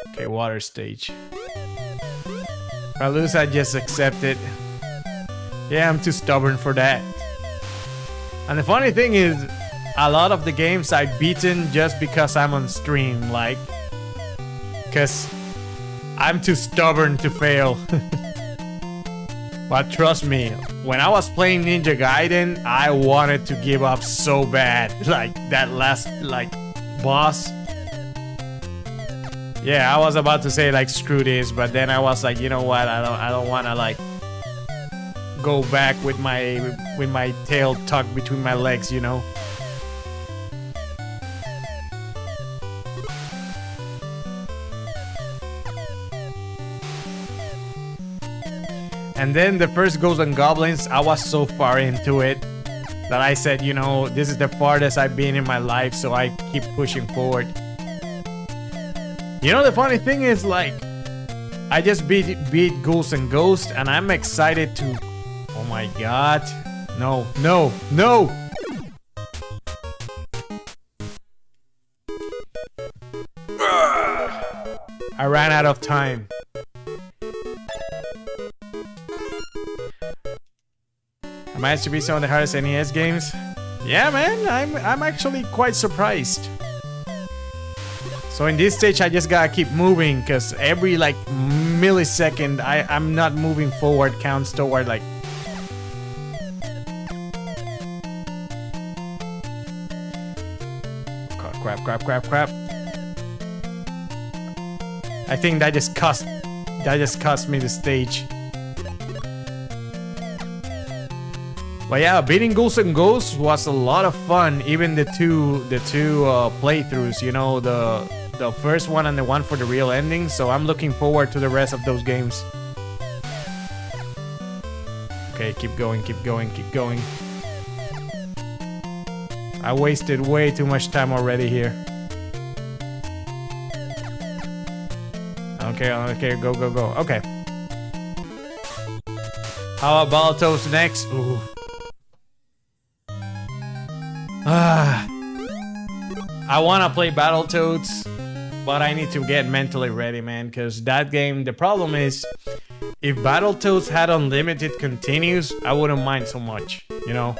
Okay, water stage. If I lose, I just accept it. Yeah, I'm too stubborn for that. And the funny thing is, a lot of the games I've beaten just because I'm on stream, like, because I'm too stubborn to fail. But trust me, when I was playing Ninja Gaiden, I wanted to give up so bad. Like that last boss. Yeah, I was about to say like screw this, but then I was like, you know what? I don't want to like go back with my tail tucked between my legs, you know. And then the first Ghosts and Goblins, I was so far into it that I said, you know, this is the farthest I've been in my life, so I keep pushing forward. You know, the funny thing is, like, I just beat Ghouls and Ghosts, and I'm excited to... Oh my god. No, no, no! I ran out of time. I managed to beat some of the hardest NES games. Yeah, man, I'm actually quite surprised. So in this stage, I just gotta keep moving, because every like millisecond I'm not moving forward counts toward like... Crap. I think that just cost me the stage. But yeah, beating Ghouls and Ghosts was a lot of fun. Even the two playthroughs, you know, the the first one and the one for the real ending, so I'm looking forward to the rest of those games. Okay, keep going, keep going, keep going. I wasted way too much time already here. Okay, okay, go, go, go. Okay. How about those next? Ooh. I want to play Battletoads, but I need to get mentally ready, man, because that game, the problem is, if Battletoads had unlimited continues, I wouldn't mind so much, you know?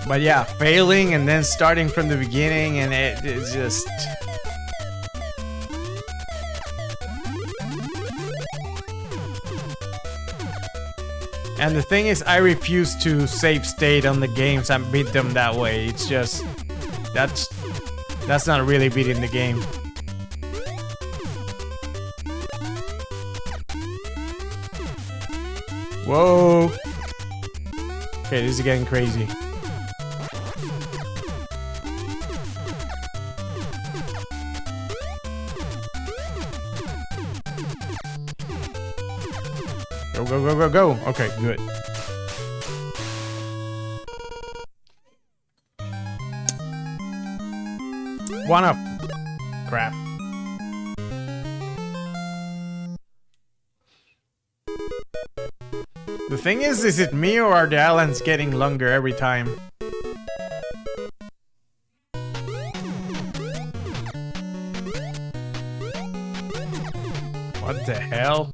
But yeah, failing and then starting from the beginning, and it's just... And the thing is, I refuse to save state on the games and beat them that way. It's just... That's not really beating the game. Whoa! Okay, this is getting crazy. Go, go, go, go, go. Okay, good. One up. Crap. The thing is it me or are the islands getting longer every time? What the hell?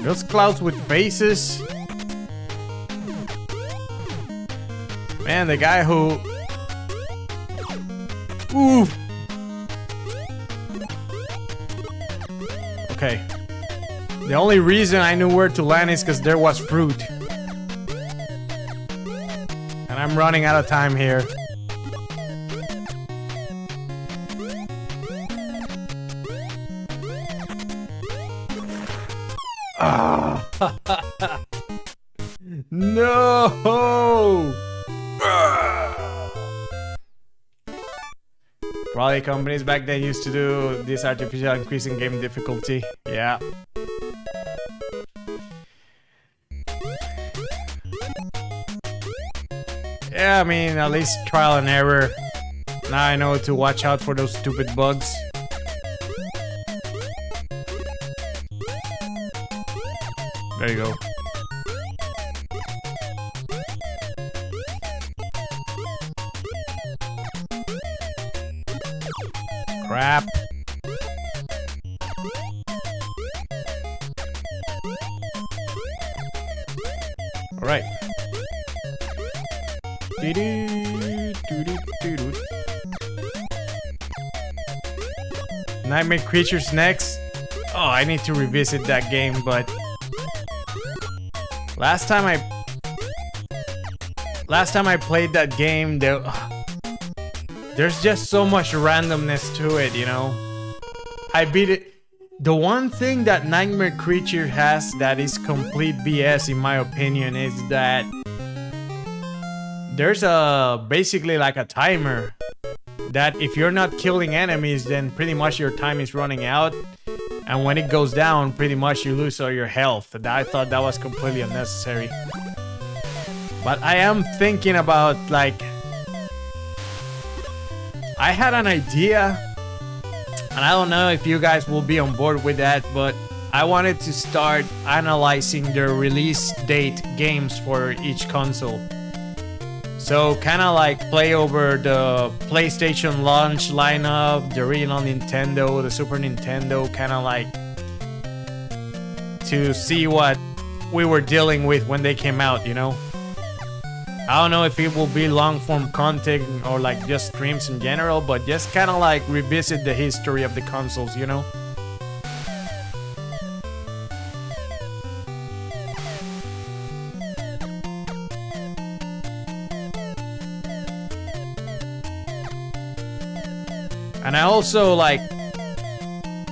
Those clouds with faces? Man, the guy who... Oof! Okay. The only reason I knew where to land is because there was fruit. And I'm running out of time here. Ah! No! Probably companies back then used to do this artificial increase in game difficulty. Yeah. Yeah, I mean, at least trial and error. Now I know to watch out for those stupid bugs. There you go. Crap. All right. Nightmare Creatures next. Oh, I need to revisit that game, but last time I played that game, there's just so much randomness to it, you know. I beat it. The one thing that Nightmare Creature has that is complete BS in my opinion is that there's basically like a timer that if you're not killing enemies, then pretty much your time is running out, and when it goes down, pretty much you lose all your health. I thought that was completely unnecessary. But I am thinking about, like, I had an idea, and I don't know if you guys will be on board with that, but I wanted to start analyzing the release date games for each console. So kind of like play over the PlayStation launch lineup, the original Nintendo, the Super Nintendo, kind of like to see what we were dealing with when they came out, you know? I don't know if it will be long form content or like just streams in general, but just kind of like revisit the history of the consoles, you know? And I also like,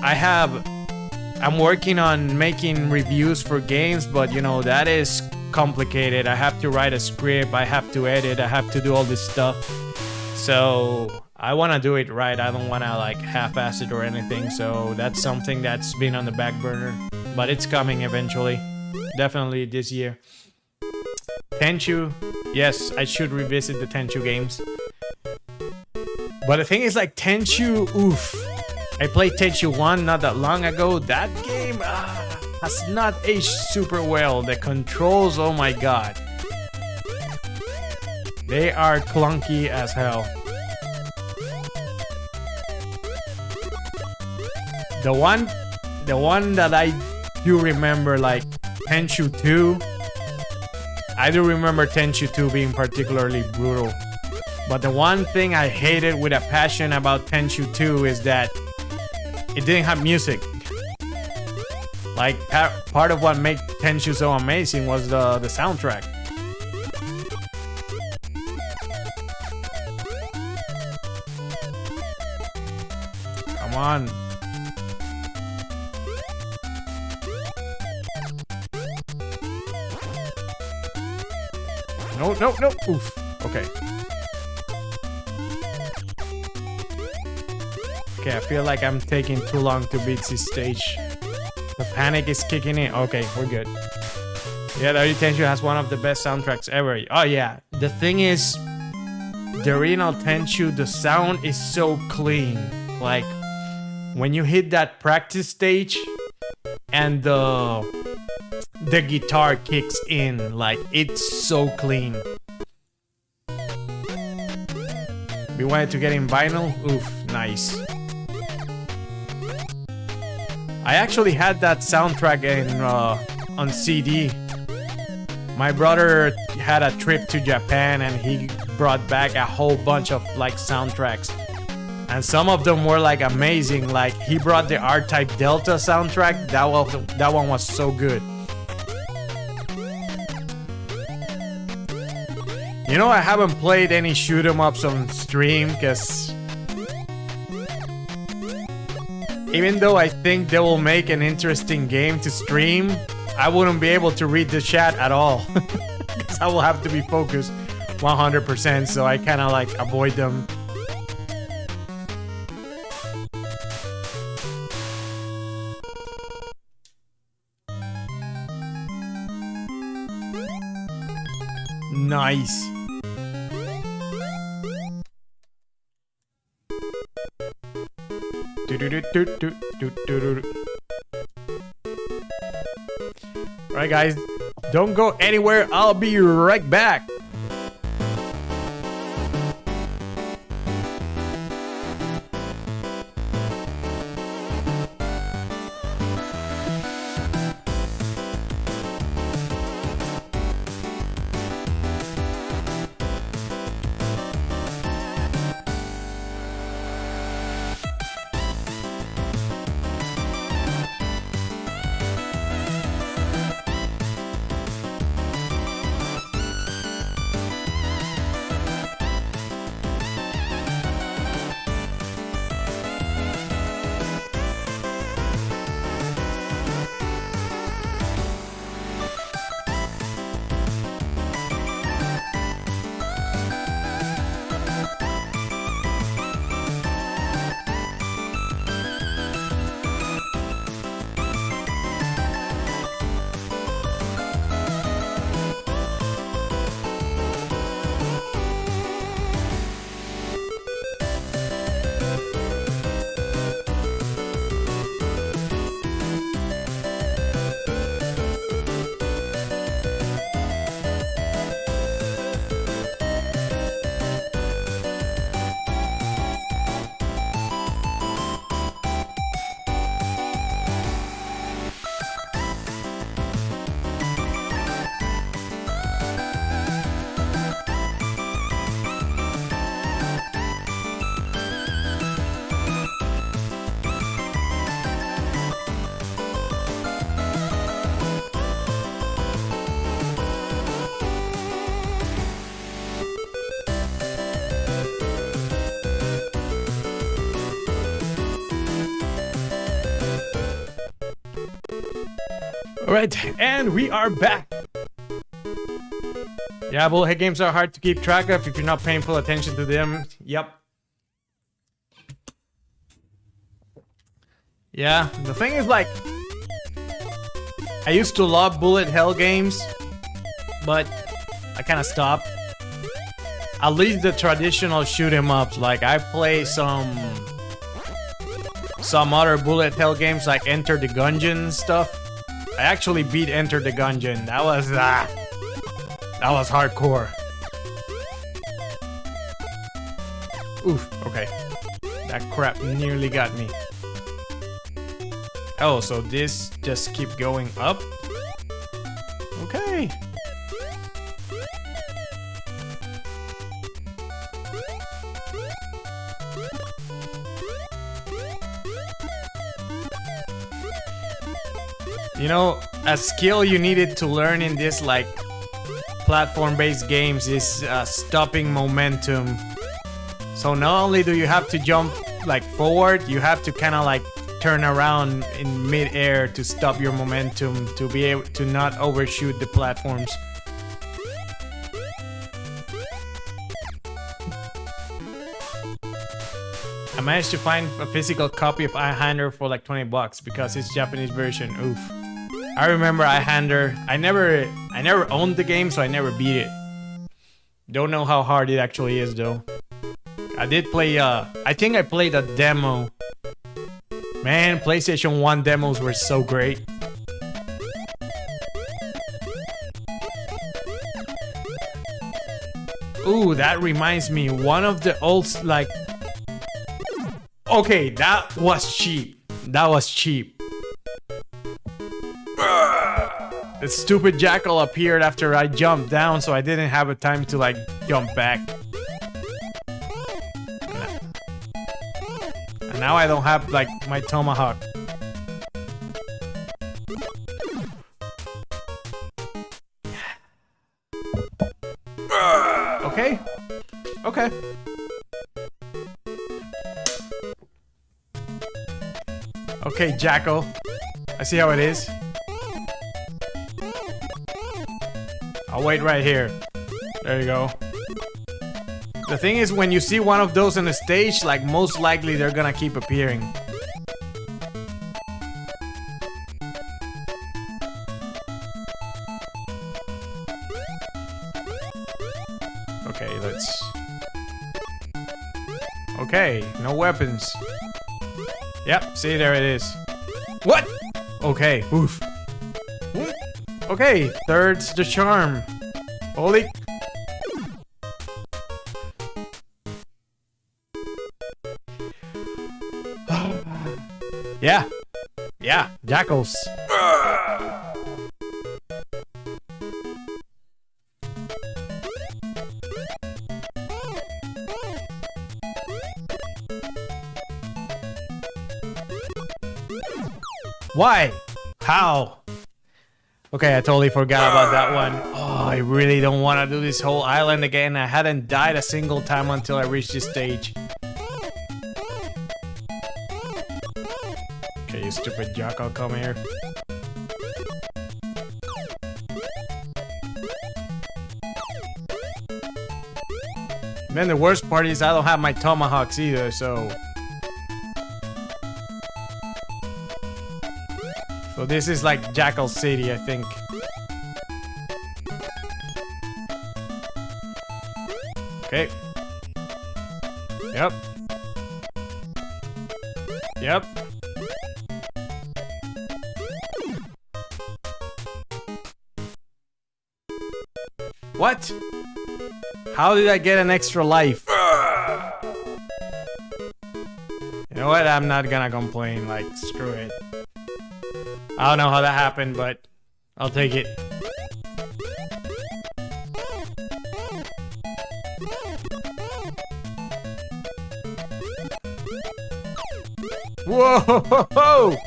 I'm working on making reviews for games, but you know, that is complicated. I have to write a script, I have to edit, I have to do all this stuff. So I want to do it right. I don't want to like half-ass it or anything. So that's something that's been on the back burner, but it's coming eventually. Definitely this year. Tenchu. Yes, I should revisit the Tenchu games. But the thing is like Tenchu, oof. I played Tenchu 1 not that long ago. That game has not aged super well. The controls, oh my god. They are clunky as hell. The one that I do remember, like Tenchu 2. I do remember Tenchu 2 being particularly brutal. But the one thing I hated with a passion about Tenchu 2 is that it didn't have music. Like, part of what made Tenchu so amazing was the soundtrack. Come on. No, no, no. Oof. Okay. Okay, I feel like I'm taking too long to beat this stage. The panic is kicking in. Okay, we're good. Yeah, the Tenchu has one of the best soundtracks ever. Oh yeah, the thing is, the original Tenchu, the sound is so clean. Like, when you hit that practice stage and the guitar kicks in, like, it's so clean. We wanted to get in vinyl. Oof, nice. I actually had that soundtrack on CD. My brother had a trip to Japan and he brought back a whole bunch of like soundtracks. And some of them were like amazing. Like, he brought the R-Type Delta soundtrack. That one was so good. You know, I haven't played any shoot 'em ups on stream because even though I think they will make an interesting game to stream, I wouldn't be able to read the chat at all. Because I will have to be focused 100%, so I kind of like avoid them. Nice. Alright guys, don't go anywhere, I'll be right back. Alright, and we are back. Yeah, bullet games are hard to keep track of if you're not paying full attention to them. Yep. Yeah, the thing is, like, I used to love bullet hell games, but I kind of stopped. At least the traditional shoot 'em ups. Like, I play some other bullet hell games like Enter the Gungeon stuff. I actually beat Enter the Gungeon. That was hardcore. Oof, okay. That crap nearly got me. Oh, so this just keep going up? Okay. You know, a skill you needed to learn in this, like, platform-based games is stopping momentum. So not only do you have to jump, like, forward, you have to kind of, like, turn around in mid-air to stop your momentum, to be able to not overshoot the platforms. I managed to find a physical copy of iHander for like $20 because it's Japanese version. Oof. I remember iHander. I never owned the game, so I never beat it. Don't know how hard it actually is though. I did play I think I played a demo. Man, PlayStation 1 demos were so great. Ooh, that reminds me, one of the old, like... Okay, that was cheap. That was cheap. The stupid jackal appeared after I jumped down, so I didn't have a time to, like, jump back. And now I don't have, like, my tomahawk. Okay. Okay. Okay, jackal. I see how it is. I'll wait right here. There you go. The thing is, when you see one of those on the stage, like, most likely they're gonna keep appearing. Okay, let's... Okay, no weapons. Yep, see, there it is. What? Okay, oof. Okay, third's the charm. Holy... Yeah. Yeah, jackals. Why? How? Okay, I totally forgot about that one. Oh, I really don't want to do this whole island again. I hadn't died a single time until I reached this stage. Okay, you stupid jackal, come here. And then the worst part is I don't have my tomahawks either, so... So this is like Jackal City, I think. Okay. Yep. Yep. What? How did I get an extra life? You know what? I'm not gonna complain. Like, screw it. I don't know how that happened, but I'll take it. Whoa!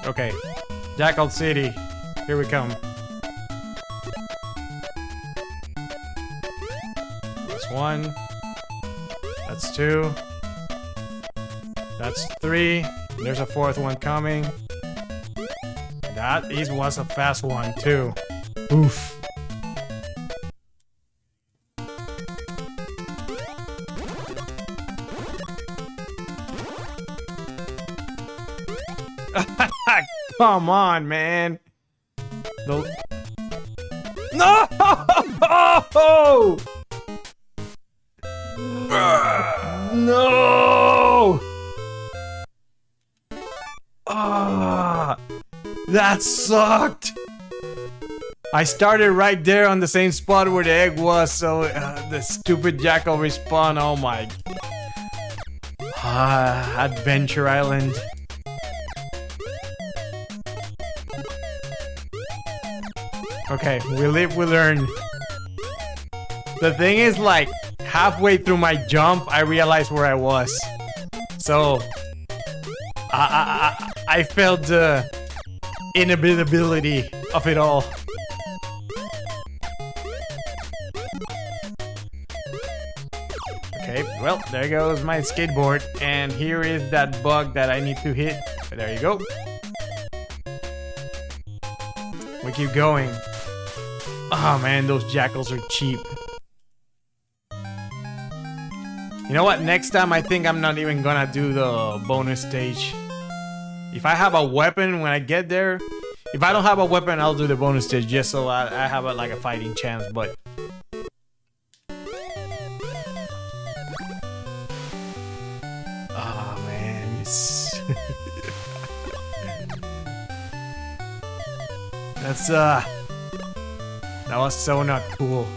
Okay, Jackal City, here we come. One. That's 2. That's 3. There's a 4th one coming. That was a fast one too. Oof. Come on, man. No! No! Ah, that sucked. I started right there on the same spot where the egg was, so the stupid jackal respawned. Oh my. Adventure Island. Okay, we live, we learn. The thing is, like, halfway through my jump, I realized where I was. So, I felt the inability of it all. Okay, well, there goes my skateboard. And here is that bug that I need to hit. There you go. We keep going. Oh man, those jackals are cheap. You know what? Next time I think I'm not even gonna do the bonus stage. If I have a weapon when I get there, if I don't have a weapon, I'll do the bonus stage just so I have like a fighting chance. But oh man, that's that was so not cool.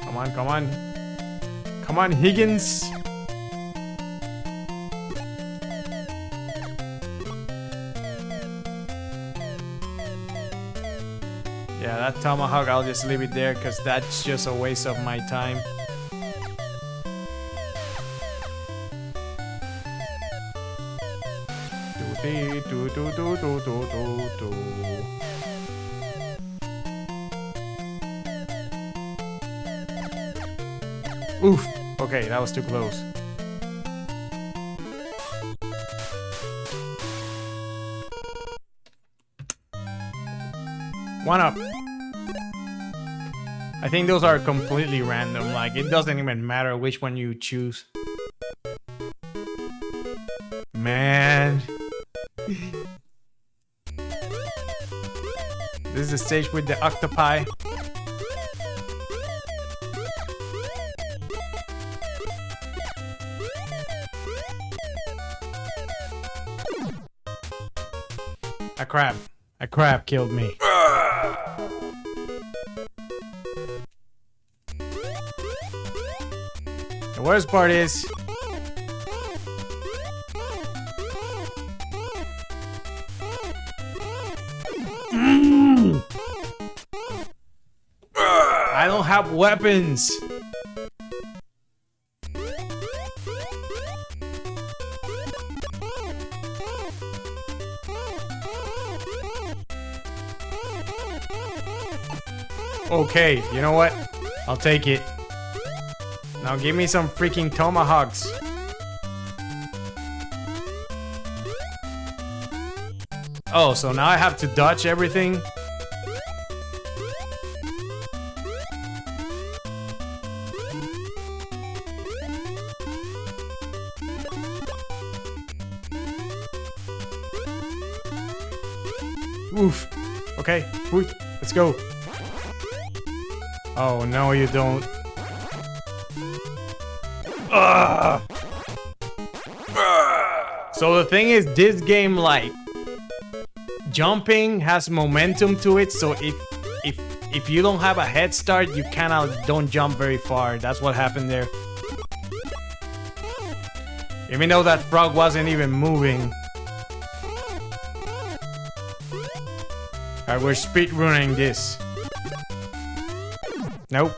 Come on, come on. Come on, Higgins. Yeah, that tomahawk, I'll just leave it there because that's just a waste of my time. Oof. Okay, that was too close. One up. I think those are completely random. Like, it doesn't even matter which one you choose. Man. This is the stage with the octopi. A crab killed me. The worst part is I don't have weapons. Okay, you know what? I'll take it. Now give me some freaking tomahawks. Oh, so now I have to dodge everything? Oof. Okay, oof. Let's go. Oh, no, you don't. Ugh. So the thing is, this game, like, jumping has momentum to it, so if you don't have a head start, you kinda don't jump very far. That's what happened there. Even though that frog wasn't even moving. Alright, we're speedrunning this. Nope.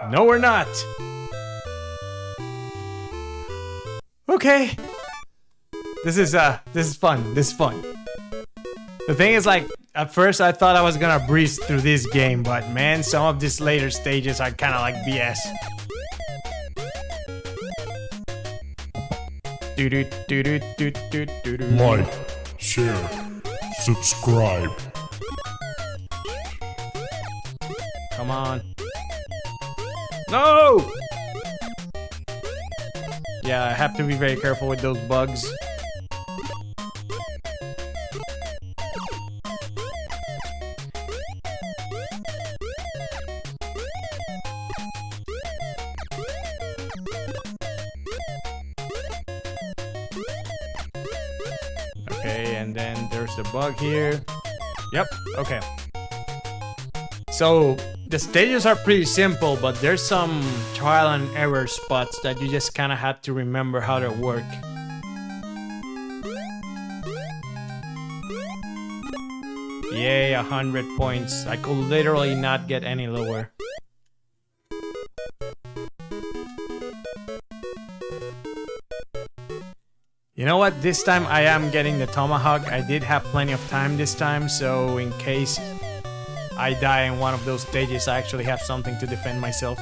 No, we're not. Okay. This is fun. This is fun. The thing is, like, At first, I thought I was gonna breeze through this game, but man, some of these later stages are kind of like BS. Like, share, subscribe. Come on. No! Yeah, I have to be very careful with those bugs. Okay, and then there's the bug here. Yep, okay. So, the stages are pretty simple, but there's some trial and error spots that you just kind of have to remember how to work. Yay, 100 points. I could literally not get any lower. You know what? This time I am getting the tomahawk. I did have plenty of time this time, so in case I die in one of those stages, I actually have something to defend myself.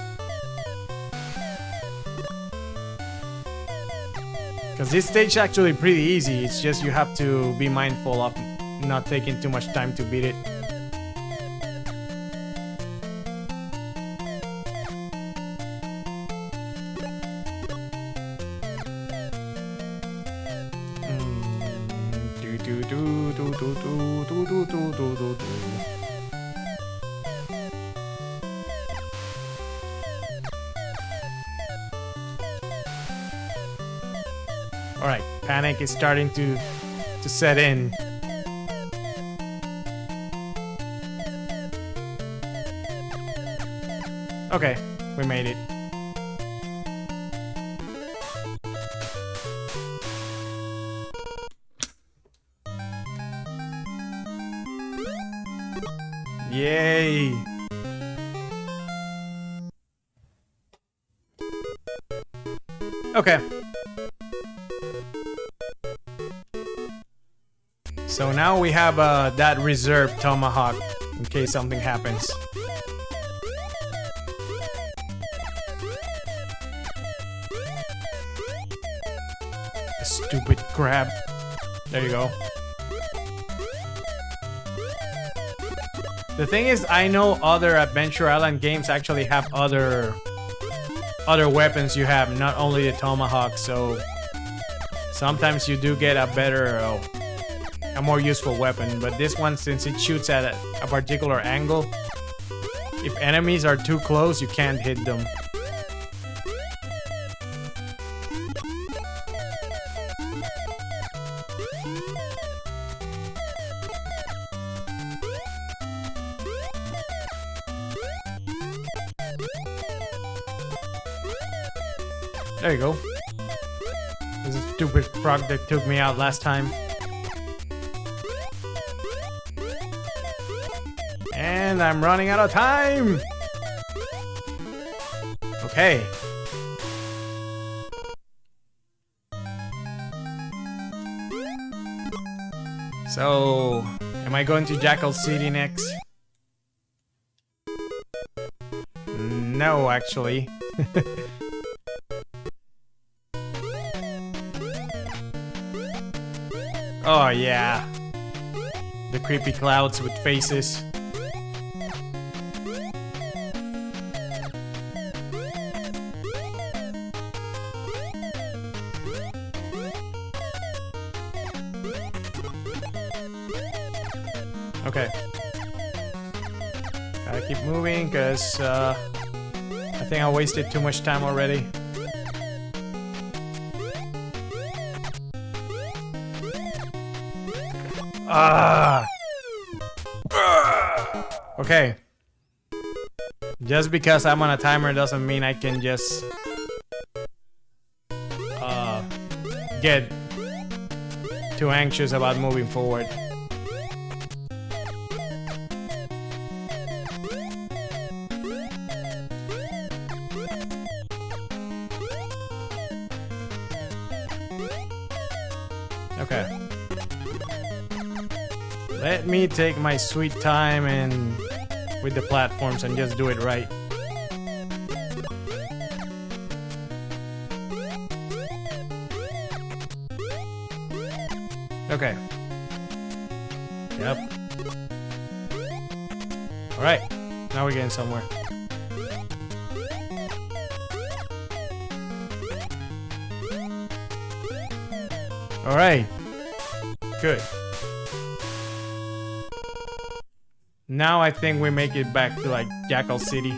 Because this stage is actually pretty easy, it's just you have to be mindful of not taking too much time to beat it. Alright, panic is starting to set in. Okay, we made it. Yay! Okay. So now we have that reserved tomahawk in case something happens. Stupid crab. There you go. The thing is, I know other Adventure Island games actually have other weapons you have, not only the tomahawk, so sometimes you do get a better, a more useful weapon, but this one, since it shoots at a particular angle, if enemies are too close, you can't hit them. There you go. This is a stupid frog that took me out last time. And I'm running out of time! Okay. So, am I going to Jackal City next? No, actually. Oh yeah. The creepy clouds with faces. Okay. Gotta keep moving, cause I think I wasted too much time already. Okay. Just because I'm on a timer doesn't mean I can just get too anxious about moving forward. Okay. Let me take my sweet time and with the platforms and just do it right. Okay. Yep. Alright. Now we're getting somewhere. Alright. Good. Now I think we make it back to like Jackal City.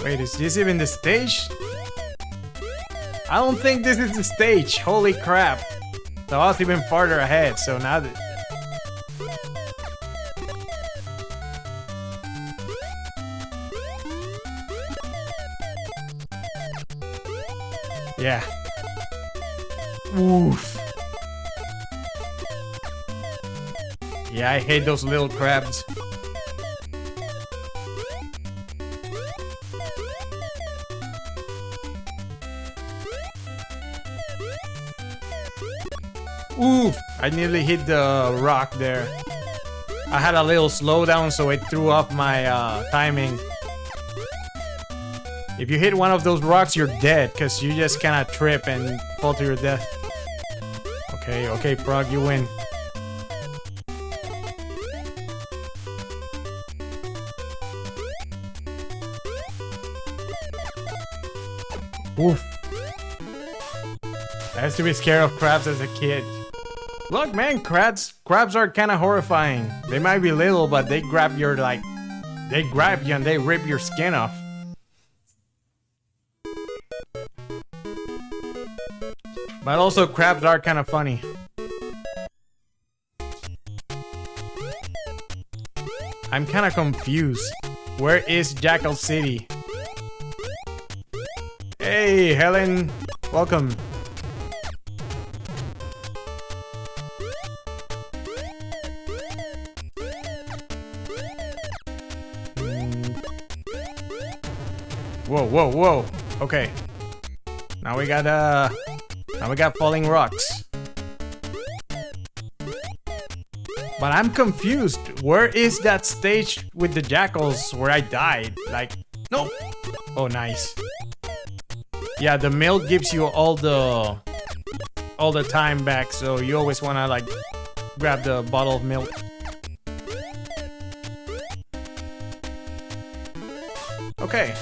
Wait, is this even the stage? I don't think this is the stage. Holy crap. So I was even farther ahead, so now that... Yeah. Oof. Yeah, I hate those little crabs. Oof! I nearly hit the rock there. I had a little slowdown, so it threw off my timing. If you hit one of those rocks, you're dead, because you just cannot trip and fall to your death. Okay, okay, Frog, you win. Oof. I used to be scared of crabs as a kid. Look, man, crabs are kind of horrifying. They might be little, but they grab your, like... They grab you and they rip your skin off. But also, crabs are kind of funny. I'm kind of confused. Where is Jackal City? Hey, Helen. Welcome. Whoa, whoa, whoa. Okay. Now we got falling rocks. But I'm confused. Where is that stage with the jackals where I died? Like, no. Oh, nice. Yeah, the milk gives you all the time back, so you always wanna like grab the bottle of milk. Okay.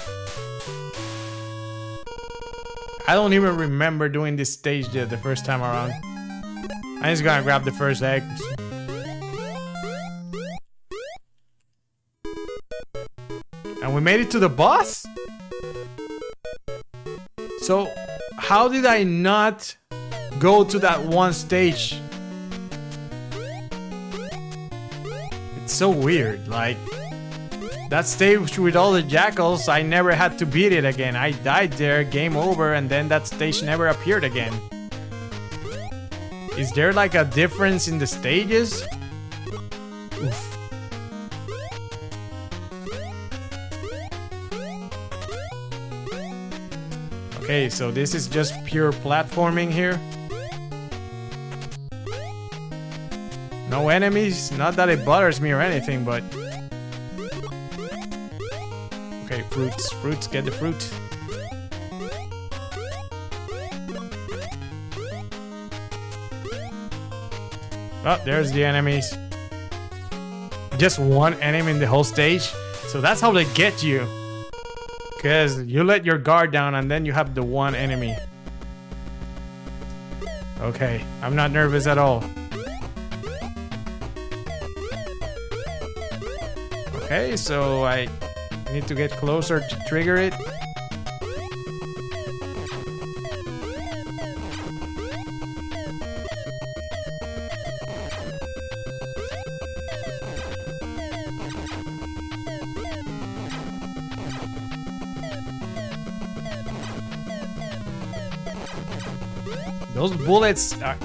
I don't even remember doing this stage the first time around. I'm just gonna grab the first eggs. And we made it to the boss? So, how did I not go to that one stage? It's so weird, like... That stage with all the jackals, I never had to beat it again. I died there, game over, and then that stage never appeared again. Is there like a difference in the stages? Oof. Okay, so this is just pure platforming here. No enemies, not that it bothers me or anything, but... Okay, fruits, get the fruit. Oh, there's the enemies. Just one enemy in the whole stage. So that's how they get you. Because you let your guard down and then you have the one enemy. Okay, I'm not nervous at all. Okay, so I need to get closer to trigger it. Those bullets are...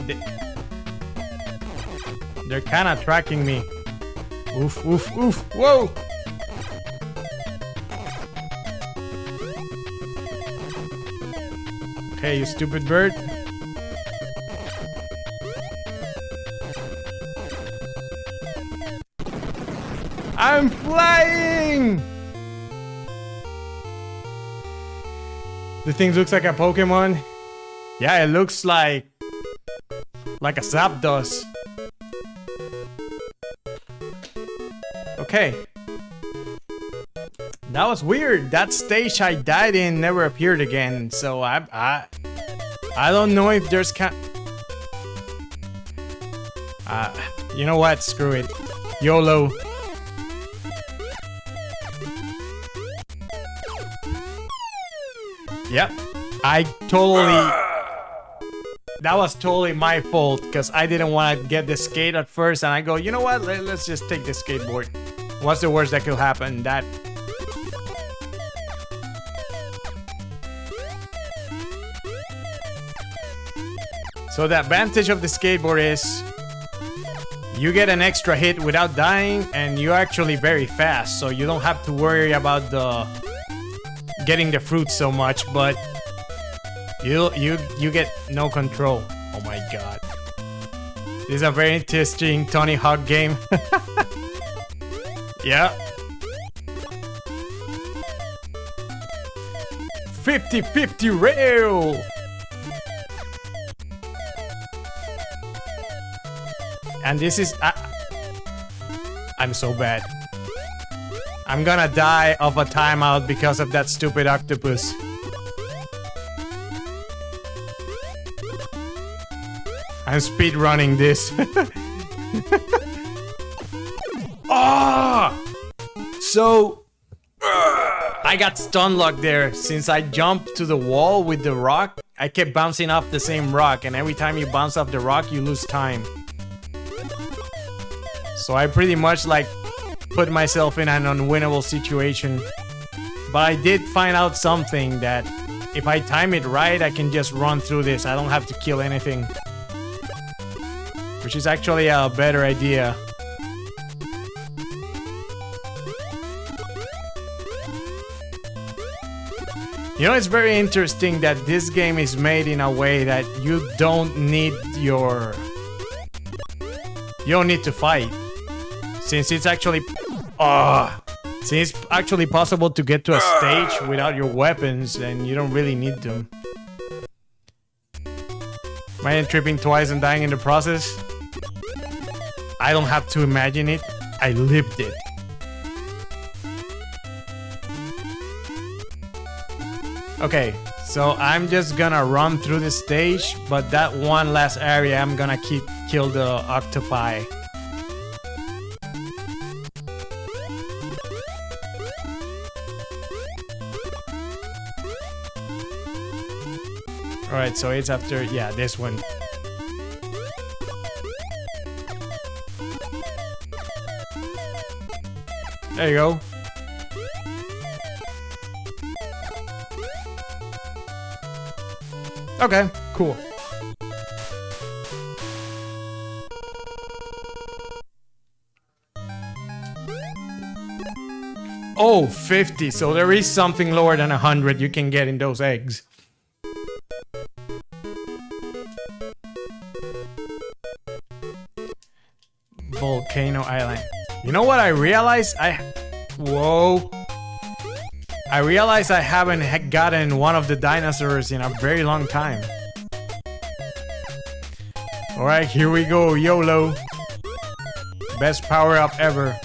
They're kind of tracking me. Oof, oof, oof. Whoa! Okay, you stupid bird. I'm flying! The thing looks like a Pokemon. Yeah, it looks like a Zapdos. Okay. That was weird. That stage I died in never appeared again. So I don't know if there's you know what? Screw it. YOLO. Yep. That was totally my fault because I didn't want to get the skate at first and I go, you know what? Let's just take the skateboard. What's the worst that could happen? That. So the advantage of the skateboard is you get an extra hit without dying and you're actually very fast. So you don't have to worry about getting the fruit so much, but you get no control. Oh my god. This is a very interesting Tony Hawk game. Yeah. 50-50 rail. And this is I'm so bad. I'm gonna die of a timeout because of that stupid octopus. I'm speedrunning this. Ah! So I got stun locked there. Since I jumped to the wall with the rock, I kept bouncing off the same rock, and every time you bounce off the rock, you lose time. So I pretty much like put myself in an unwinnable situation. But I did find out something, that if I time it right, I can just run through this. I don't have to kill anything. Which is actually a better idea. You know, it's very interesting that this game is made in a way that you don't need to fight. Since it's actually possible to get to a stage without your weapons, and you don't really need them. Imagine tripping twice and dying in the process. I don't have to imagine it. I lived it. Okay, so I'm just gonna run through the stage, but that one last area I'm gonna kill the octopi. Alright, so it's after, yeah, this one. There you go. Okay, cool. Oh, 50. So there is something lower than 100 you can get in those eggs. Volcano Island. You know what I realized? Whoa. I realized I haven't gotten one of the dinosaurs in a very long time. Alright, here we go, YOLO. Best power-up ever.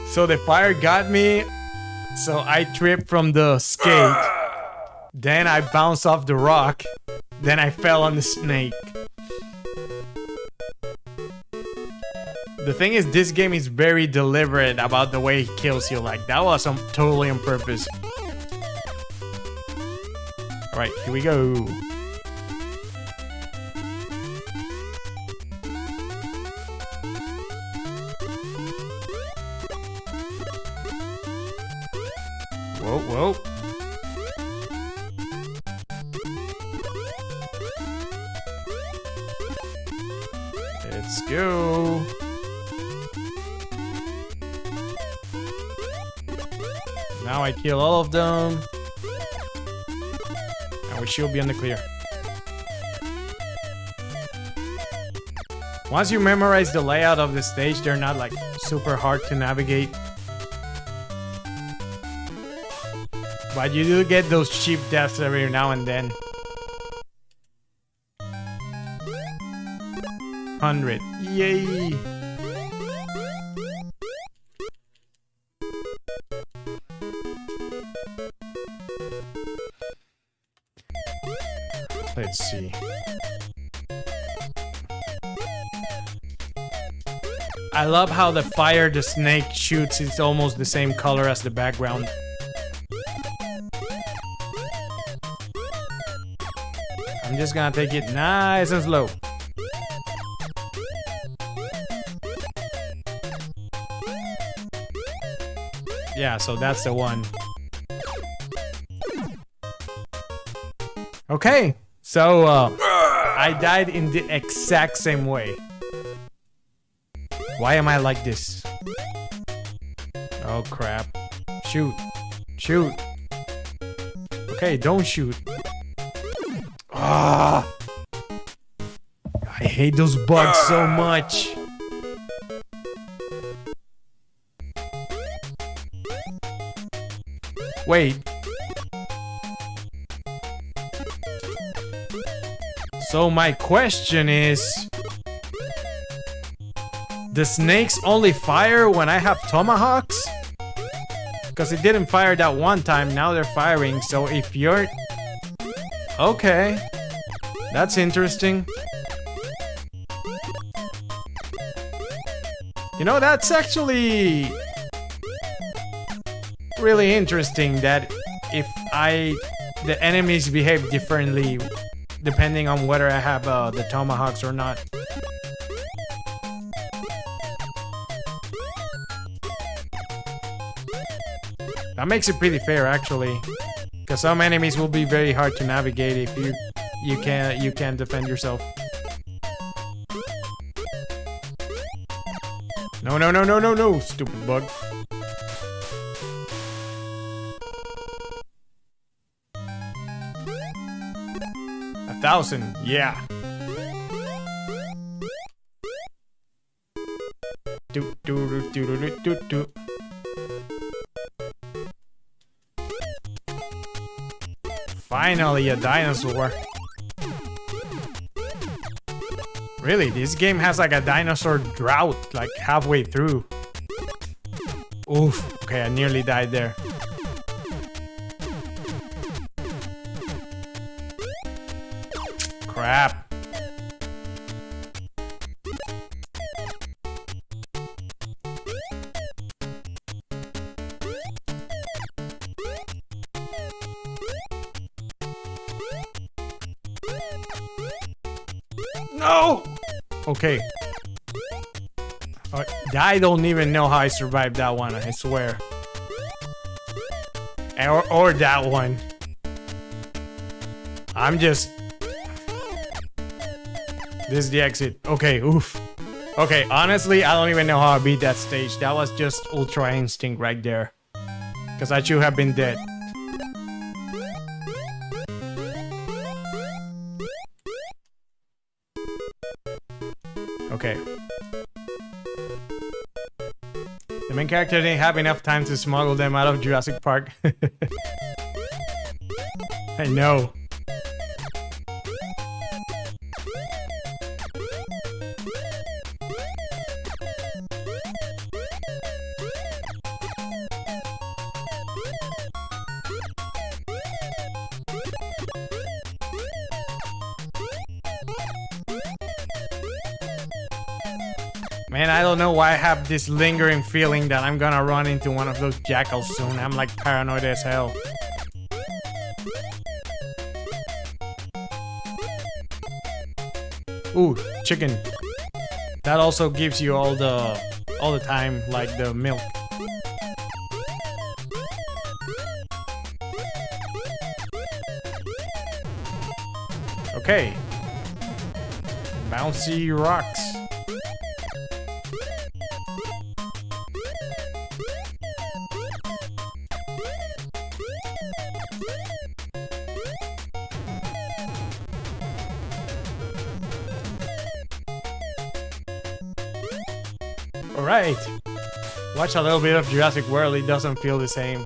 So the fire got me. So I tripped from the skate. Then I bounced off the rock. Then I fell on the snake. The thing is, this game is very deliberate about the way he kills you. Like, that was totally on purpose. Alright, here we go. go. Now I kill all of them. And we should be on the clear. Once you memorize the layout of the stage, they're not like super hard to navigate. But you do get those cheap deaths every now and then. 100. Yay! Let's see. I love how the fire the snake shoots, it's almost the same color as the background. I'm just gonna take it nice and slow. Yeah, so that's the one. Okay, so I died in the exact same way. Why am I like this? Oh crap. Shoot. Shoot. Okay, don't shoot. Ah! I hate those bugs so much. Wait. So my question is, the snakes only fire when I have tomahawks? Because it didn't fire that one time, now they're firing, so if you're... Okay. That's interesting. You know, that's actually... really interesting that if the enemies behave differently depending on whether I have the tomahawks or not. That makes it pretty fair, actually, because some enemies will be very hard to navigate if you can't defend yourself. No, no, no, no, no, no, stupid bug. A 1,000, yeah. Do do do do do do do. Finally, a dinosaur. Really, this game has like a dinosaur drought, like halfway through. Oof, okay, I nearly died there. Crap. No! Okay. I don't even know how I survived that one, I swear. Or that one. I'm just... This is the exit. Okay, oof. Okay, honestly, I don't even know how I beat that stage. That was just Ultra Instinct right there. Because I should have been dead. Okay. The main character didn't have enough time to smuggle them out of Jurassic Park. I know. Man, I don't know why I have this lingering feeling that I'm gonna run into one of those jackals soon. I'm like paranoid as hell. Ooh, chicken. That also gives you all the time, like the milk. Okay. Bouncy rocks. Alright. Watch a little bit of Jurassic World, it doesn't feel the same.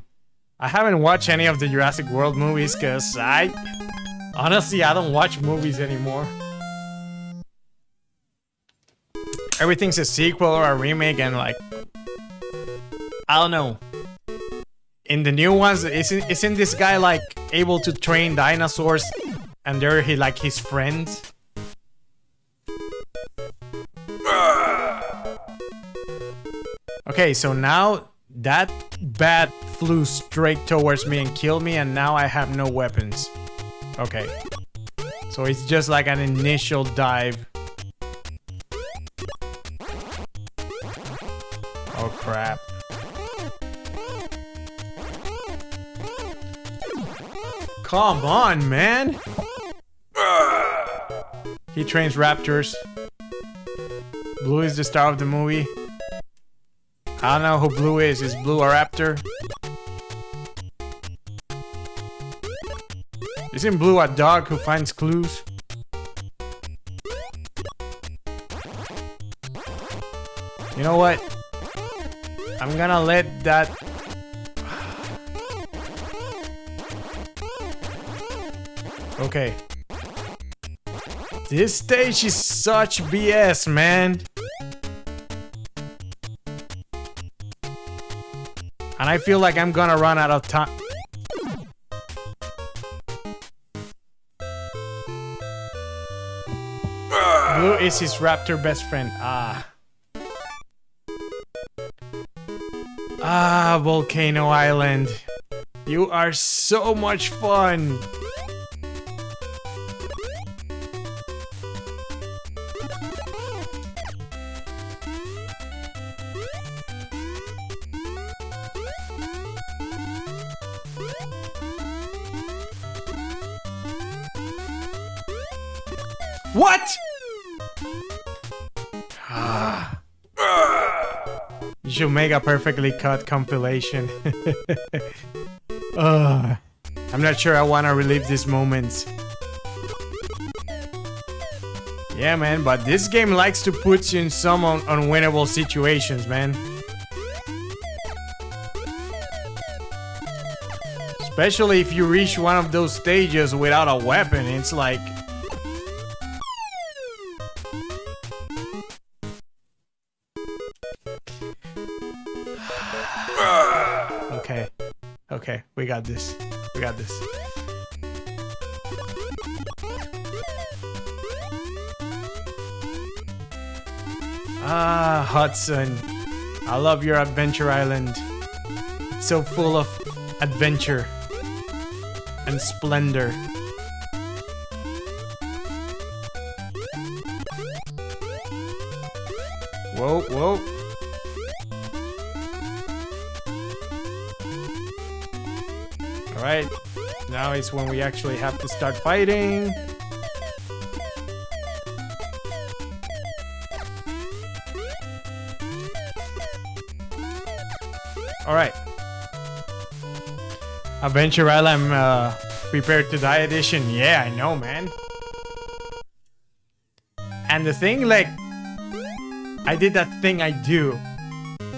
I haven't watched any of the Jurassic World movies because honestly, I don't watch movies anymore. Everything's a sequel or a remake and like... I don't know. In the new ones, isn't this guy like able to train dinosaurs and they're like his friends? Okay, so now that bat flew straight towards me and killed me and now I have no weapons. Okay. So it's just like an initial dive. Oh crap. Come on, man! He trains raptors. Blue is the star of the movie. I don't know who Blue is. Is Blue a raptor? Isn't Blue a dog who finds clues? You know what? I'm gonna let that... Okay. This stage is such BS, man. And I feel like I'm gonna run out of time. Blue is his raptor best friend. Volcano Island. You are so much fun. What? You should make a perfectly cut compilation. I'm not sure I want to relive these moments. Yeah, man, but this game likes to put you in some unwinnable situations, man. Especially if you reach one of those stages without a weapon, it's like... Okay, we got this. We got this. Hudson. I love your adventure island. It's so full of adventure and splendor. Whoa, whoa. Alright, now is when we actually have to start fighting. Alright. Adventure Island Prepared to Die edition. Yeah, I know, man. And the thing, like, I did that thing I do.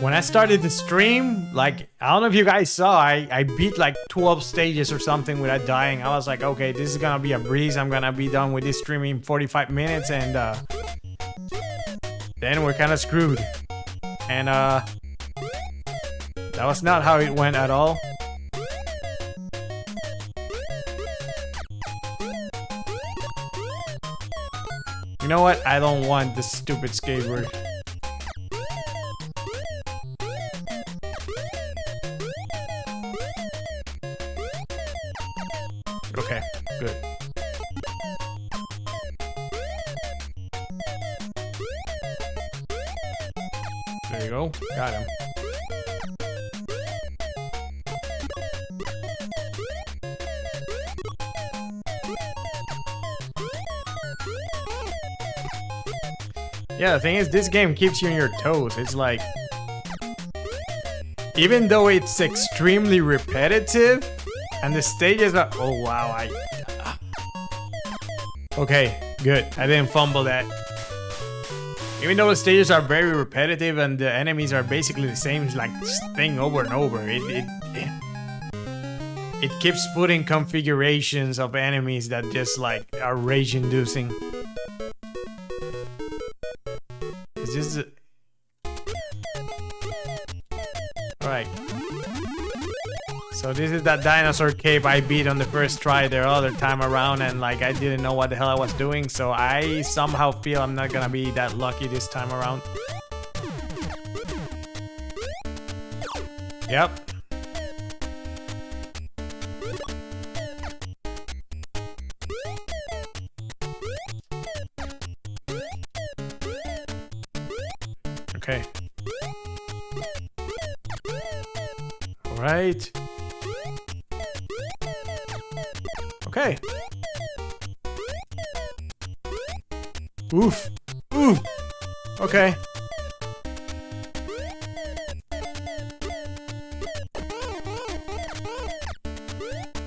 When I started the stream, like, I don't know if you guys saw, I beat like 12 stages or something without dying. I was like, okay, this is gonna be a breeze. I'm gonna be done with this stream in 45 minutes and then we're kind of screwed. And that was not how it went at all. You know what? I don't want this stupid skateboard. Okay, good. There you go. Got him. Yeah, the thing is, this game keeps you on your toes. It's like... Even though it's extremely repetitive, and the stages are... Oh, wow, Okay, good. I didn't fumble that. Even though the stages are very repetitive and the enemies are basically the same like thing over and over, it keeps putting configurations of enemies that just like are rage-inducing. Is this Alright. So this is that dinosaur cave I beat on the first try the other time around, and like I didn't know what the hell I was doing, so I somehow feel I'm not gonna be that lucky this time around. Yep. Okay. All right. Okay. Oof. Oof. Okay.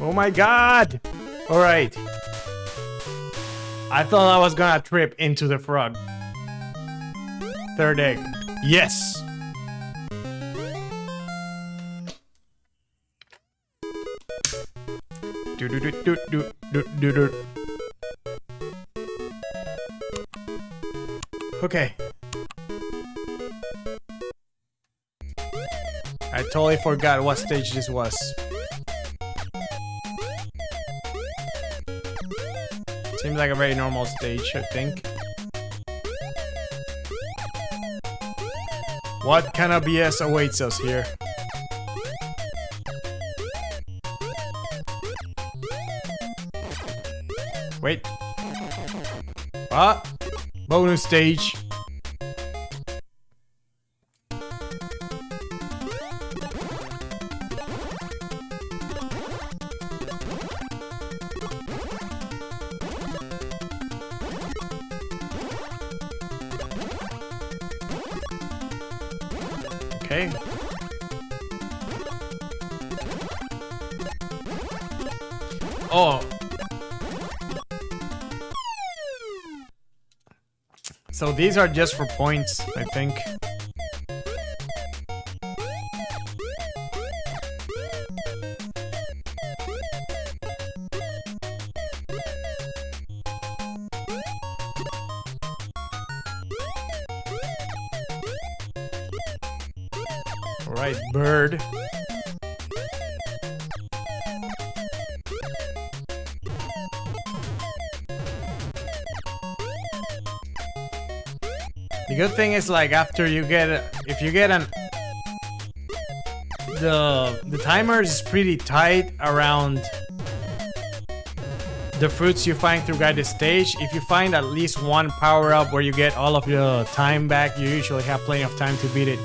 Oh my god. All right. I thought I was gonna trip into the frog. Third egg. Yes. Do do do do do do do do. Okay. I totally forgot what stage this was. Seems like a very normal stage, I think. What kind of BS awaits us here? Wait. Ah! Bonus stage. Okay. Oh. So these are just for points, I think. Alright, bird. The good thing is, like, after you get, if you get the timer is pretty tight around the fruits you find through guided stage. If you find at least one power up where you get all of your time back, you usually have plenty of time to beat it.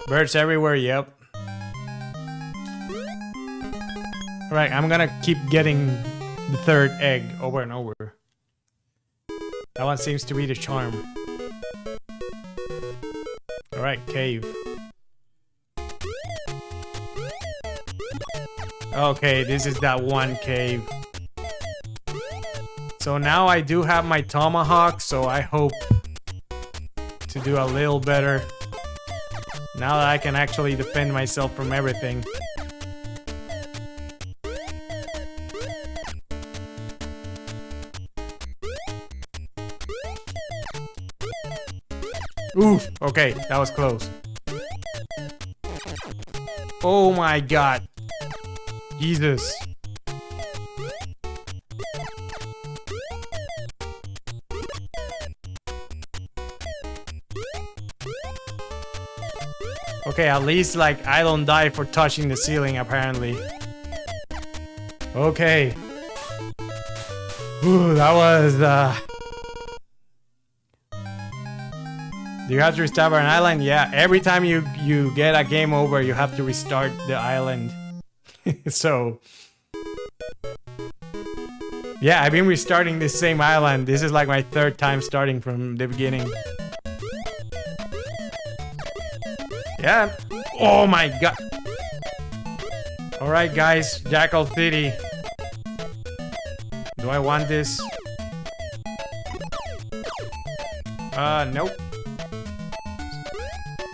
Birds everywhere, yep. Alright, I'm gonna keep getting the third egg over and over. That one seems to be the charm. Alright, cave. Okay, this is that one cave. So now I do have my tomahawk, so I hope to do a little better. Now that I can actually defend myself from everything. Oof, okay, that was close. Oh my god. Jesus. Okay, at least, like, I don't die for touching the ceiling, apparently. Okay. Ooh, that was, Do you have to restart an island? Yeah, every time you get a game over, you have to restart the island. So... yeah, I've been restarting this same island. This is like my third time starting from the beginning. Yeah. Oh my god. Alright guys, Jackal City. Do I want this? Nope.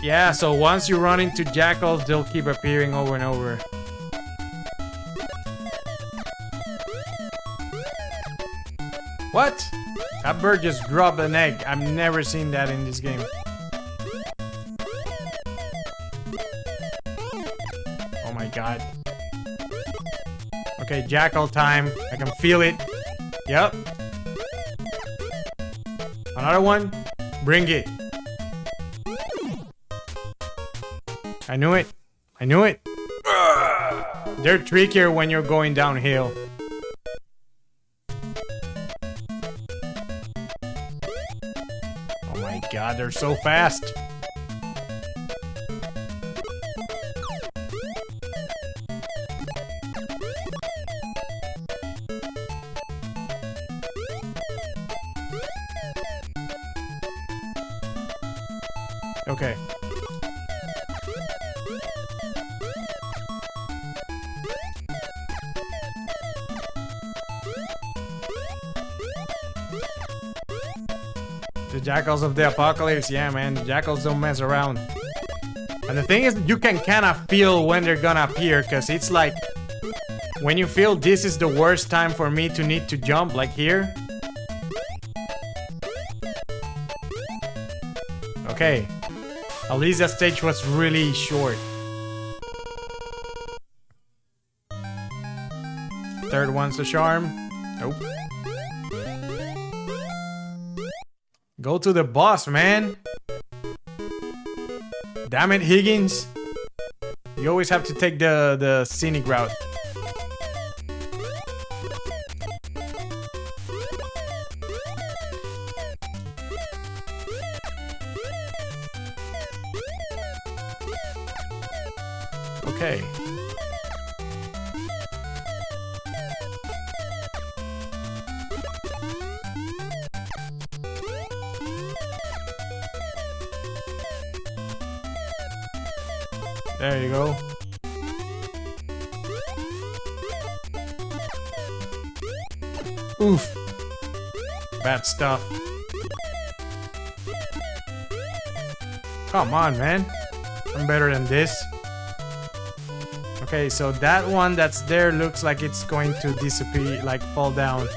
Yeah, so once you run into jackals, they'll keep appearing over and over. What? That bird just dropped an egg. I've never seen that in this game. Oh my god. Okay, jackal time. I can feel it. Yep. Another one. Bring it. I knew it. I knew it. They're trickier when you're going downhill. Oh my god, they're so fast. Okay. The jackals of the apocalypse, yeah man, the jackals don't mess around. And the thing is, you can kind of feel when they're gonna appear, because it's like, when you feel this is the worst time for me to need to jump, like here. Okay, at least that stage was really short. Third one's the charm. Nope. Go to the boss, man. Damn it, Higgins. You always have to take the scenic route. Okay. There you go. Oof. Bad stuff. Come on, man. I'm better than this. Okay, so that one that's there looks like it's going to disappear, like fall down.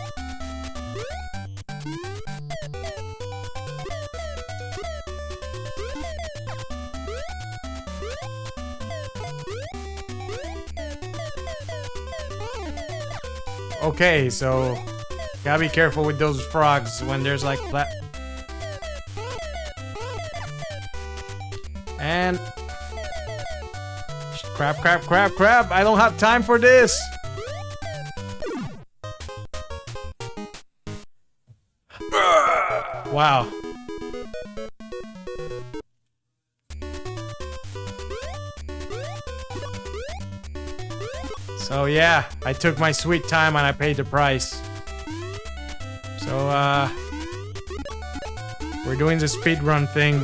Okay, so gotta be careful with those frogs when there's like flat. And crap, crap, crap, crap. I don't have time for this. Wow. So yeah, I took my sweet time and I paid the price. So we're doing the speedrun thing.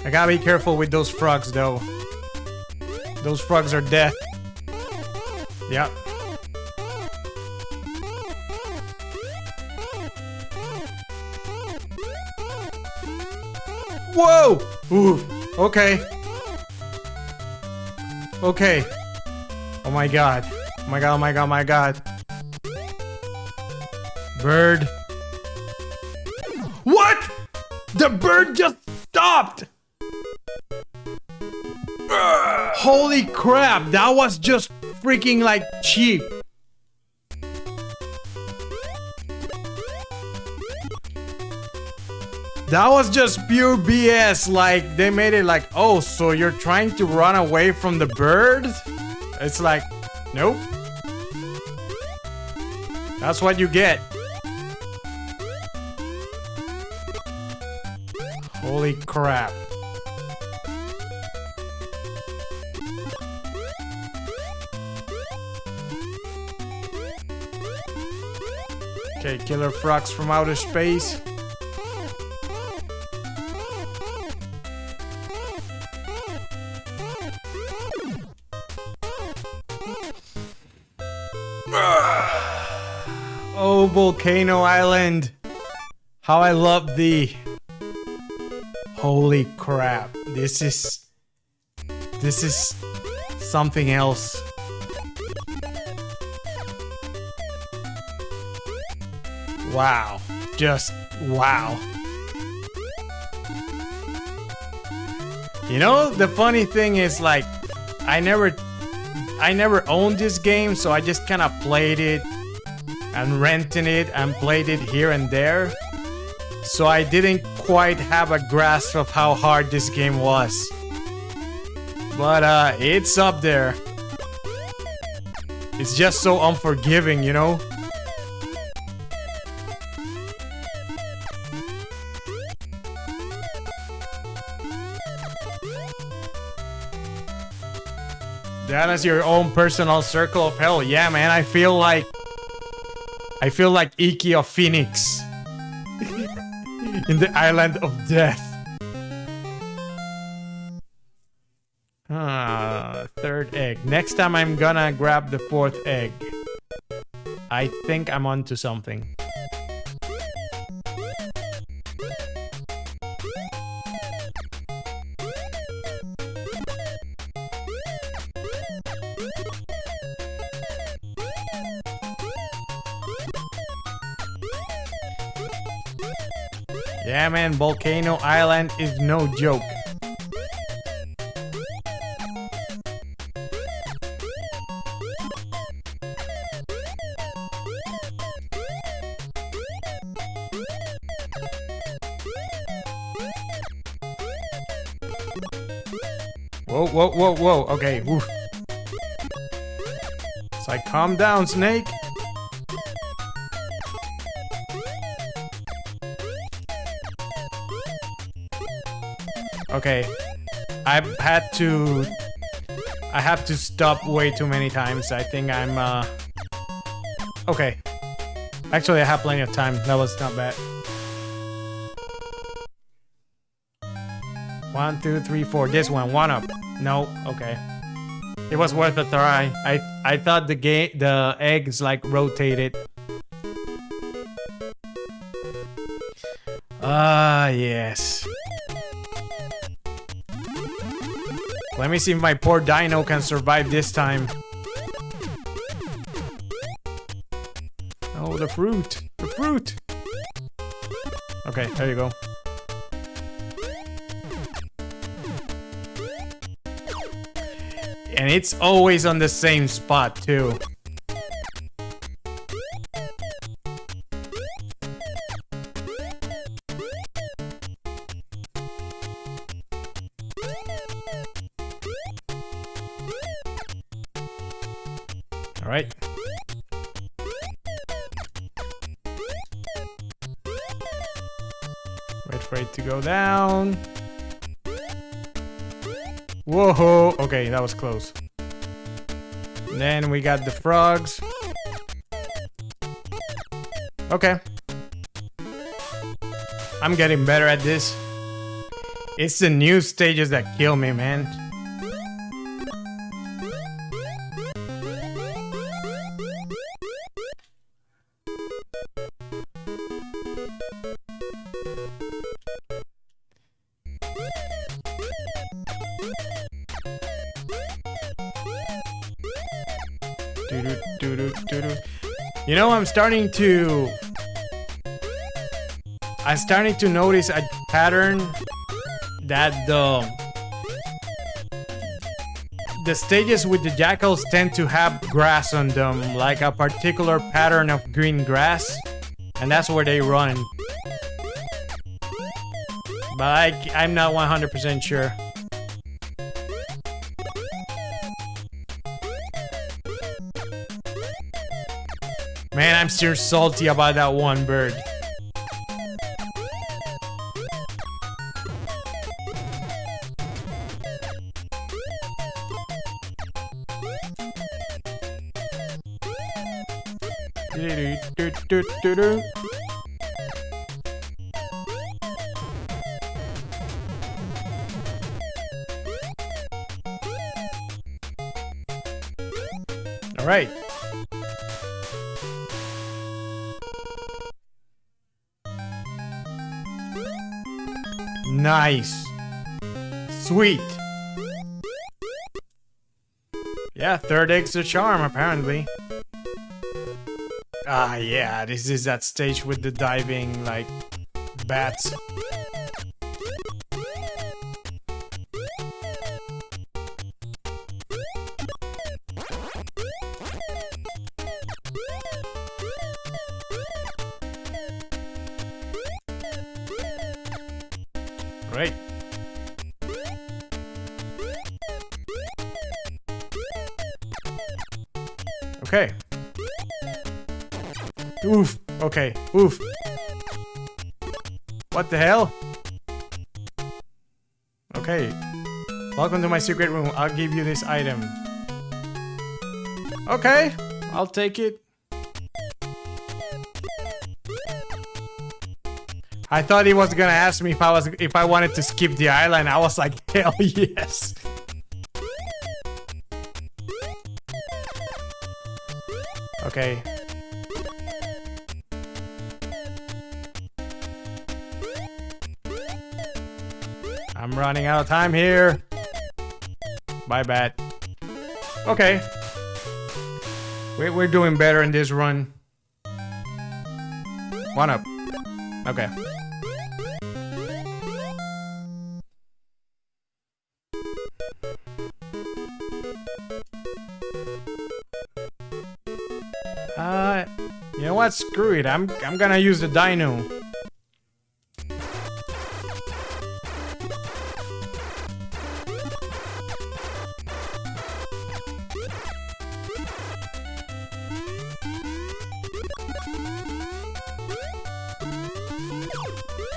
I gotta be careful with those frogs though. Those frogs are death. Yep. Whoa! Ooh. Okay. Okay. Oh my god. Oh my god, oh my god, oh my god. Bird. What? The bird just stopped! Holy crap, that was just freaking like cheap. That was just pure BS. Like they made it like, oh, so you're trying to run away from the bird? It's like, nope. That's what you get. Holy crap. Okay, killer frogs from outer space. Oh, Volcano Island. How I love thee. Holy crap. This is something else. Wow. Just wow. You know, the funny thing is, like, I never owned this game, so I just kind of played it and rented it and played it here and there. So I didn't quite have a grasp of how hard this game was. But it's up there. It's just so unforgiving, you know? That is your own personal circle of hell. Yeah, man, I feel like Iki of Phoenix in the Island of Death. Third egg. Next time I'm gonna grab the fourth egg. I think I'm onto something. Yeah, man, Volcano Island is no joke. Whoa, whoa, whoa, whoa. Okay, woof. It's like, calm down, Snake. Okay, I have to stop way too many times. I think I'm, okay. Actually, I have plenty of time. That was not bad. 1, 2, 3, 4. This one up. No, okay. It was worth a try. I thought the eggs like rotated. Ah, yes. Let me see if my poor dino can survive this time. Oh, the fruit. The fruit. Okay, there you go. And it's always on the same spot, too. All right. Wait for it to go down. Whoa! Okay, that was close. And then we got the frogs. Okay. I'm getting better at this. It's the new stages that kill me, man. You know, I'm starting to notice a pattern that the stages with the jackals tend to have grass on them, like a particular pattern of green grass, and that's where they run. But I'm not 100% sure. Man, I'm still salty about that one bird. All right. Nice. Sweet. Yeah, third egg's the charm, apparently. Ah, yeah, this is that stage with the diving, like, bats. Great. Okay. Oof. Okay. Oof. What the hell? Okay. Welcome to my secret room. I'll give you this item. Okay. I'll take it. I thought he was gonna ask me if I wanted to skip the island. I was like, hell yes. Okay. I'm running out of time here. Bye, bat. Okay. We're doing better in this run. One up. Okay. You know what? Screw it. I'm gonna use the dino.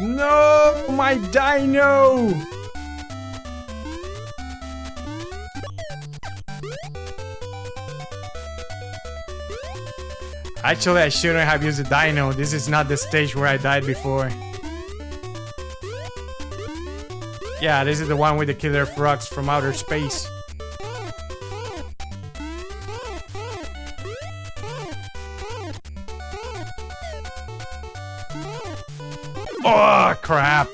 No, my dino! Actually, I shouldn't have used the dino. This is not the stage where I died before. Yeah, this is the one with the killer frogs from outer space. Oh, crap.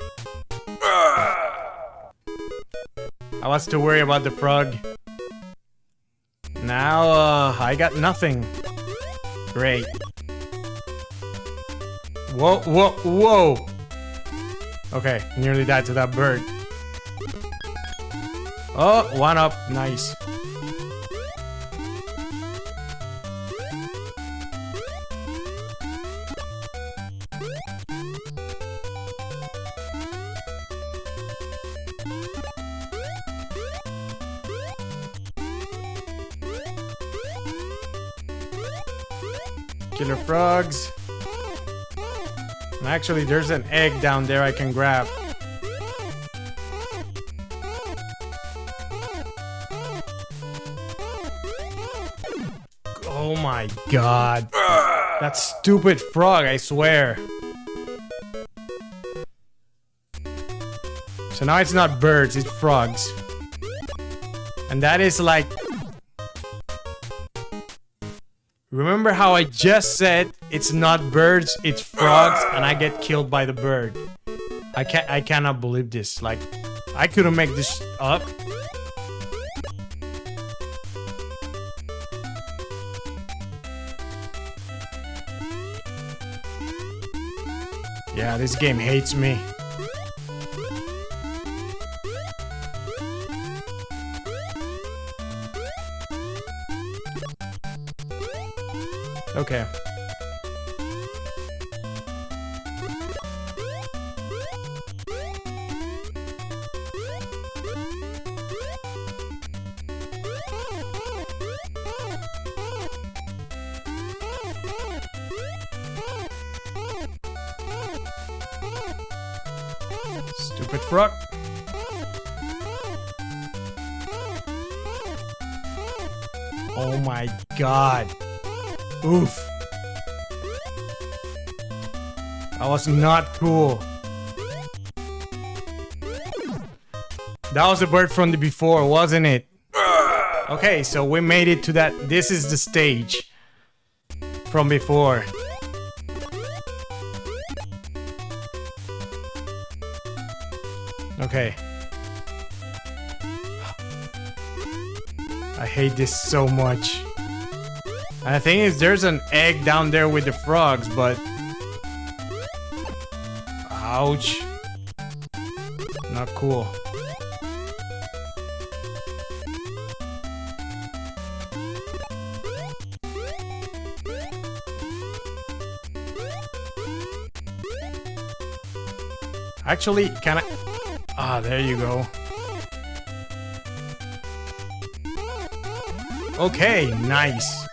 I was too worried about the frog. Now, I got nothing. Great. Whoa, whoa, whoa. Okay, nearly died to that bird. Oh, one up. Nice. Killer frogs. And actually, there's an egg down there I can grab. Oh my god. That stupid frog, I swear. So now it's not birds, it's frogs. And that is like... Remember how I just said it's not birds, it's frogs, and I get killed by the bird. I cannot believe this. Like, I couldn't make this up. Yeah, this game hates me. Okay. Stupid frog. Oh my god. Oof. That was not cool. That was a bird from the before, wasn't it? Okay, so we made it to that. This is the stage from before. Okay. I hate this so much. And the thing is, there's an egg down there with the frogs, but... Ouch. Not cool. Actually, can I... Ah, there you go. Okay, nice.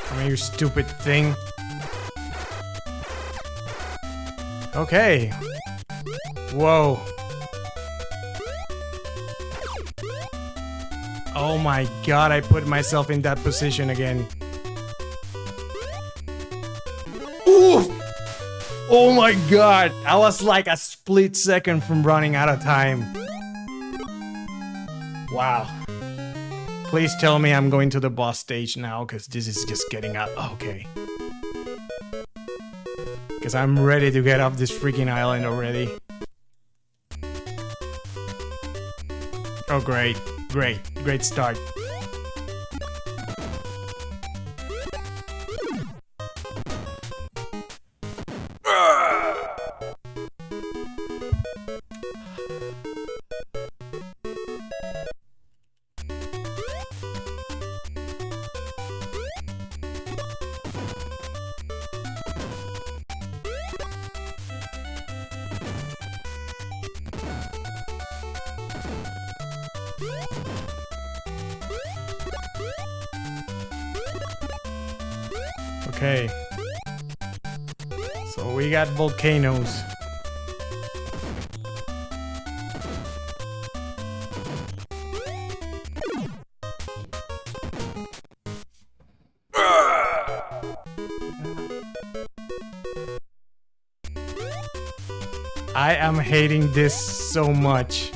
Come here, you stupid thing. Okay. Whoa. Oh my god, I put myself in that position again. Oof! Oh my god, I was like a split second from running out of time. Wow. Please tell me I'm going to the boss stage now, because this is just getting out. Okay. Because I'm ready to get off this freaking island already. Oh great, great start. Okay. So we got volcanoes. I am hating this so much.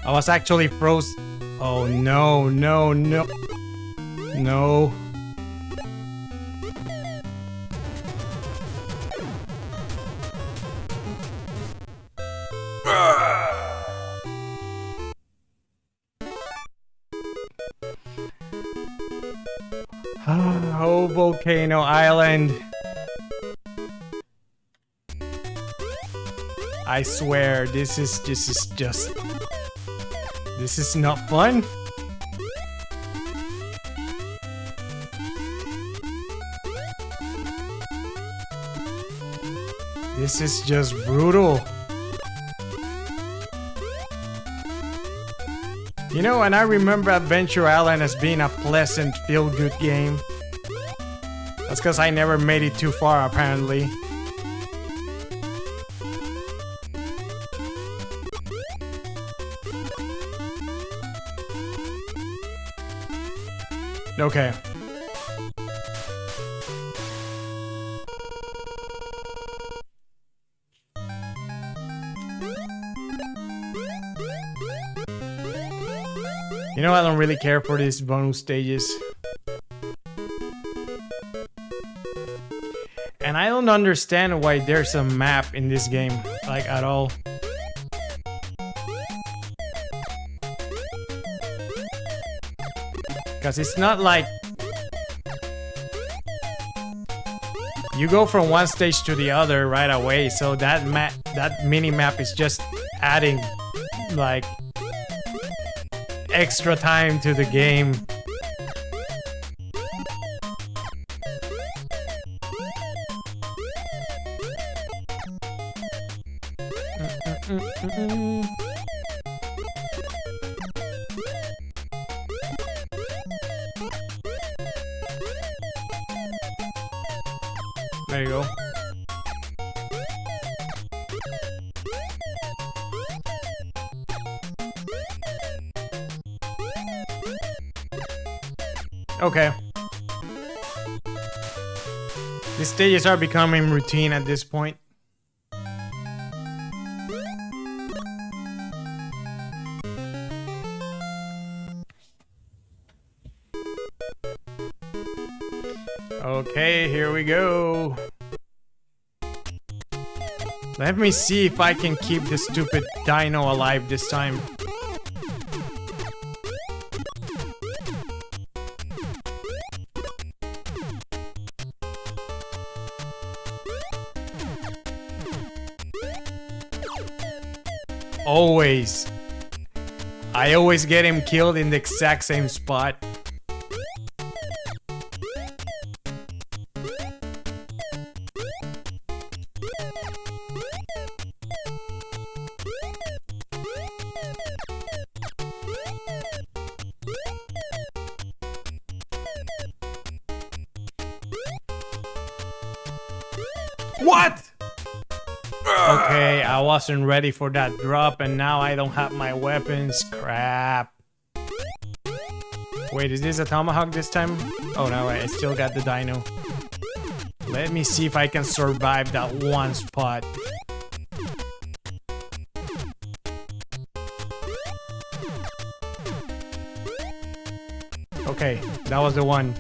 I was actually froze. Oh no, no, no. No. Oh, Volcano Island. I swear, this is not fun. This is just brutal. You know, and I remember Adventure Island as being a pleasant, feel-good game. That's because I never made it too far, apparently. Okay. You know, I don't really care for these bonus stages. And I don't understand why there's a map in this game, like, at all. Because it's not like you go from one stage to the other right away, so that mini map is just adding like extra time to the game. There you go. Okay. The stages are becoming routine at this point. Okay, here we go. Let me see if I can keep this stupid dino alive this time. Always. I always get him killed in the exact same spot. What? Okay, I wasn't ready for that drop and now I don't have my weapons. Crap. Wait, is this a tomahawk this time? Oh no, I still got the dino. Let me see if I can survive that one spot. Okay, that was the one.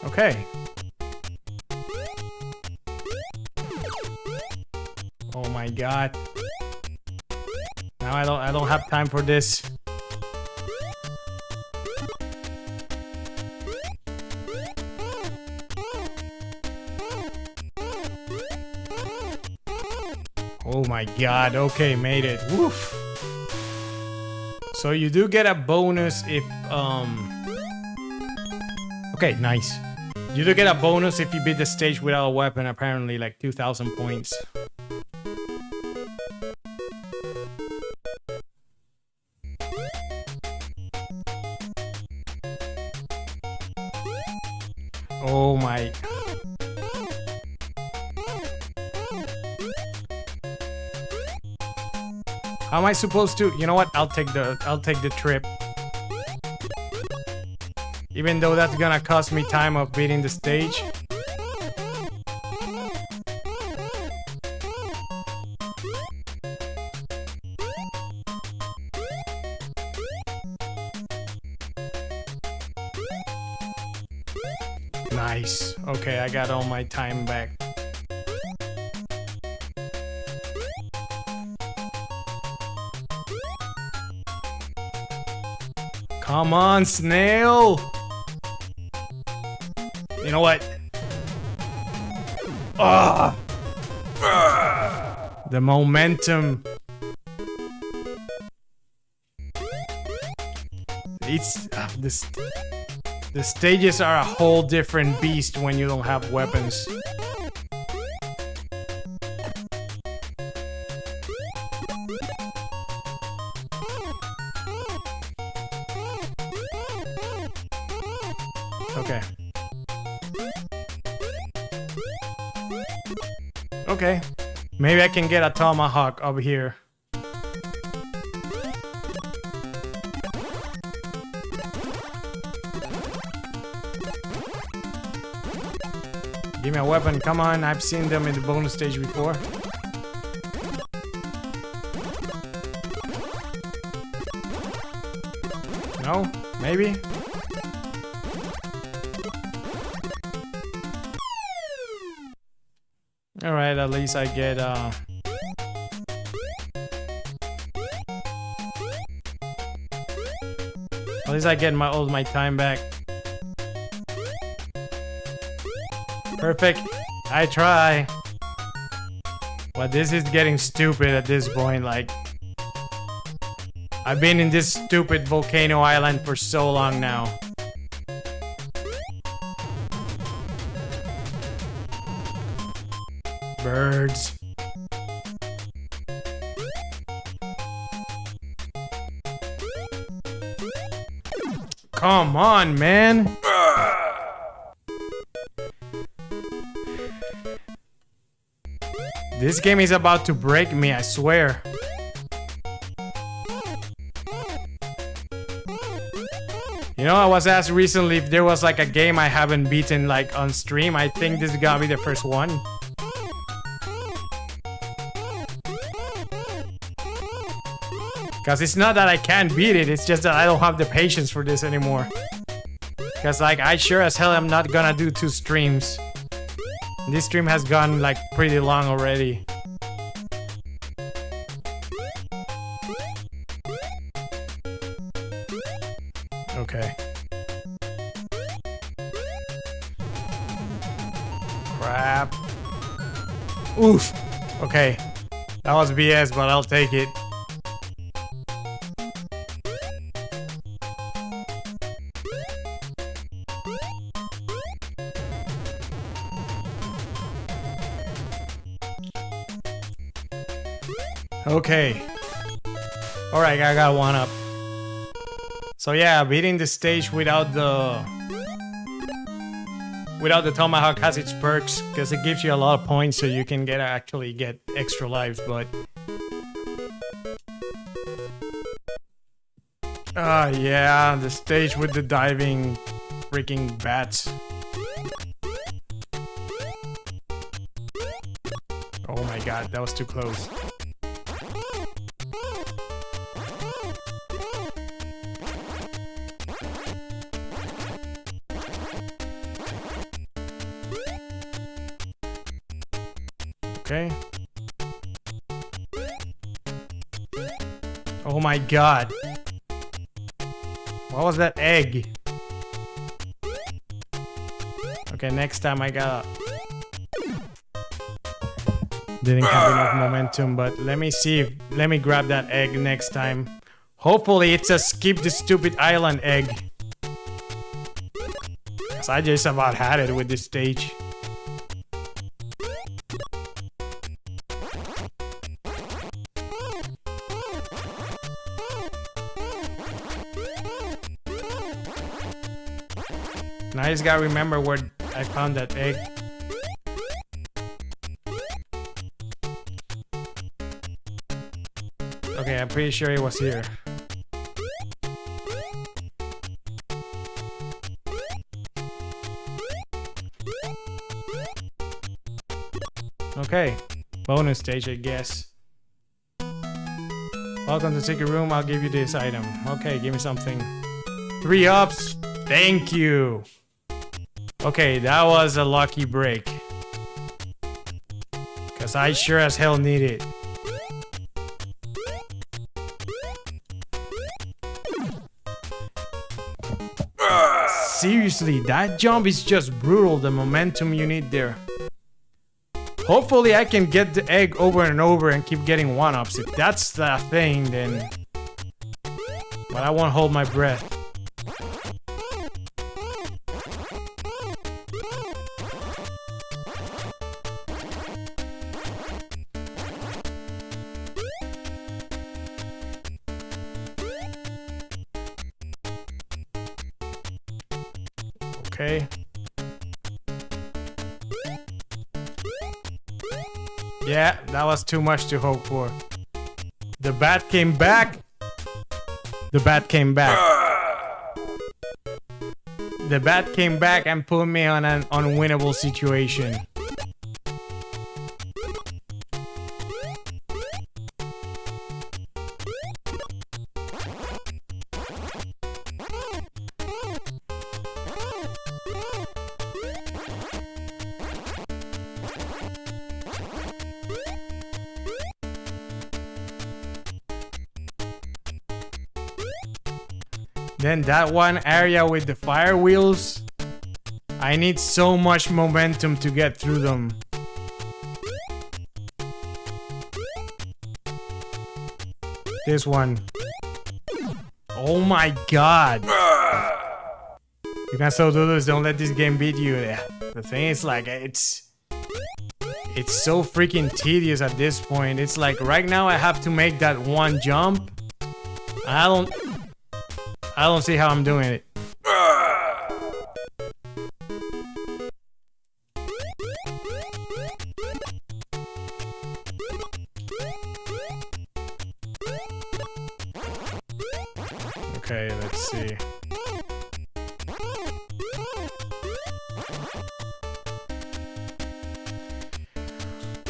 Okay. Oh my god. Now I don't have time for this. Oh my god. Okay, made it. Woof. So you do get a bonus if okay, nice. You do get a bonus if you beat the stage without a weapon, apparently, like 2,000 points. Oh my. How am I supposed to? You know what? I'll take the trip. Even though that's gonna cost me time of beating the stage. Nice. Okay, I got all my time back. Come on, snail! You know what? Ah! The momentum. It's the stages are a whole different beast when you don't have weapons. Okay. Okay. Maybe I can get a tomahawk up here. Give me a weapon, come on, I've seen them in the bonus stage before. No? Maybe? Alright, at least I get at least I get all my time back. Perfect. I try. But this is getting stupid at this point, like I've been in this stupid volcano island for so long now. Birds. Come on, man. This game is about to break me, I swear. You know, I was asked recently if there was like a game I haven't beaten like on stream. I think this is gonna be the first one. Because it's not that I can't beat it, it's just that I don't have the patience for this anymore. Because like I sure as hell am not gonna do 2 streams. This stream has gone like pretty long already. Okay. Crap. Oof. Okay. That was BS, but I'll take it. Okay. Alright, I got 1 up. So yeah, beating the stage without the tomahawk has its perks because it gives you a lot of points, so you can actually get extra lives. But yeah, the stage with the diving freaking bats. Oh my god, that was too close. Okay. Oh my god. What was that egg? Okay, next time I gotta... Didn't have enough momentum, but let me see. Let me grab that egg next time. Hopefully it's a skip the stupid island egg. Cause I just about had it with this stage. Now I just gotta remember where I found that egg. Okay, I'm pretty sure it was here. Okay, bonus stage, I guess. Welcome to Secret Room, I'll give you this item. Okay, give me something. 3 ups, thank you! Okay, that was a lucky break. Cause I sure as hell need it. Seriously, that jump is just brutal, the momentum you need there. Hopefully I can get the egg over and over and keep getting 1-ups. If that's the thing, then... But I won't hold my breath. Okay. Yeah, that was too much to hope for. The bat came back. The bat came back. The bat came back and put me on an unwinnable situation. Then that one area with the fire wheels, I need so much momentum to get through them. This one. Oh my god. You can still do this, don't let this game beat you. The thing is, like, it's so freaking tedious at this point. It's like right now I have to make that one jump. I don't see how I'm doing it. Okay, let's see.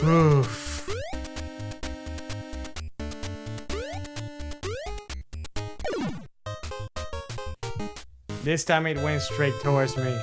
Oof. This time it went straight towards me.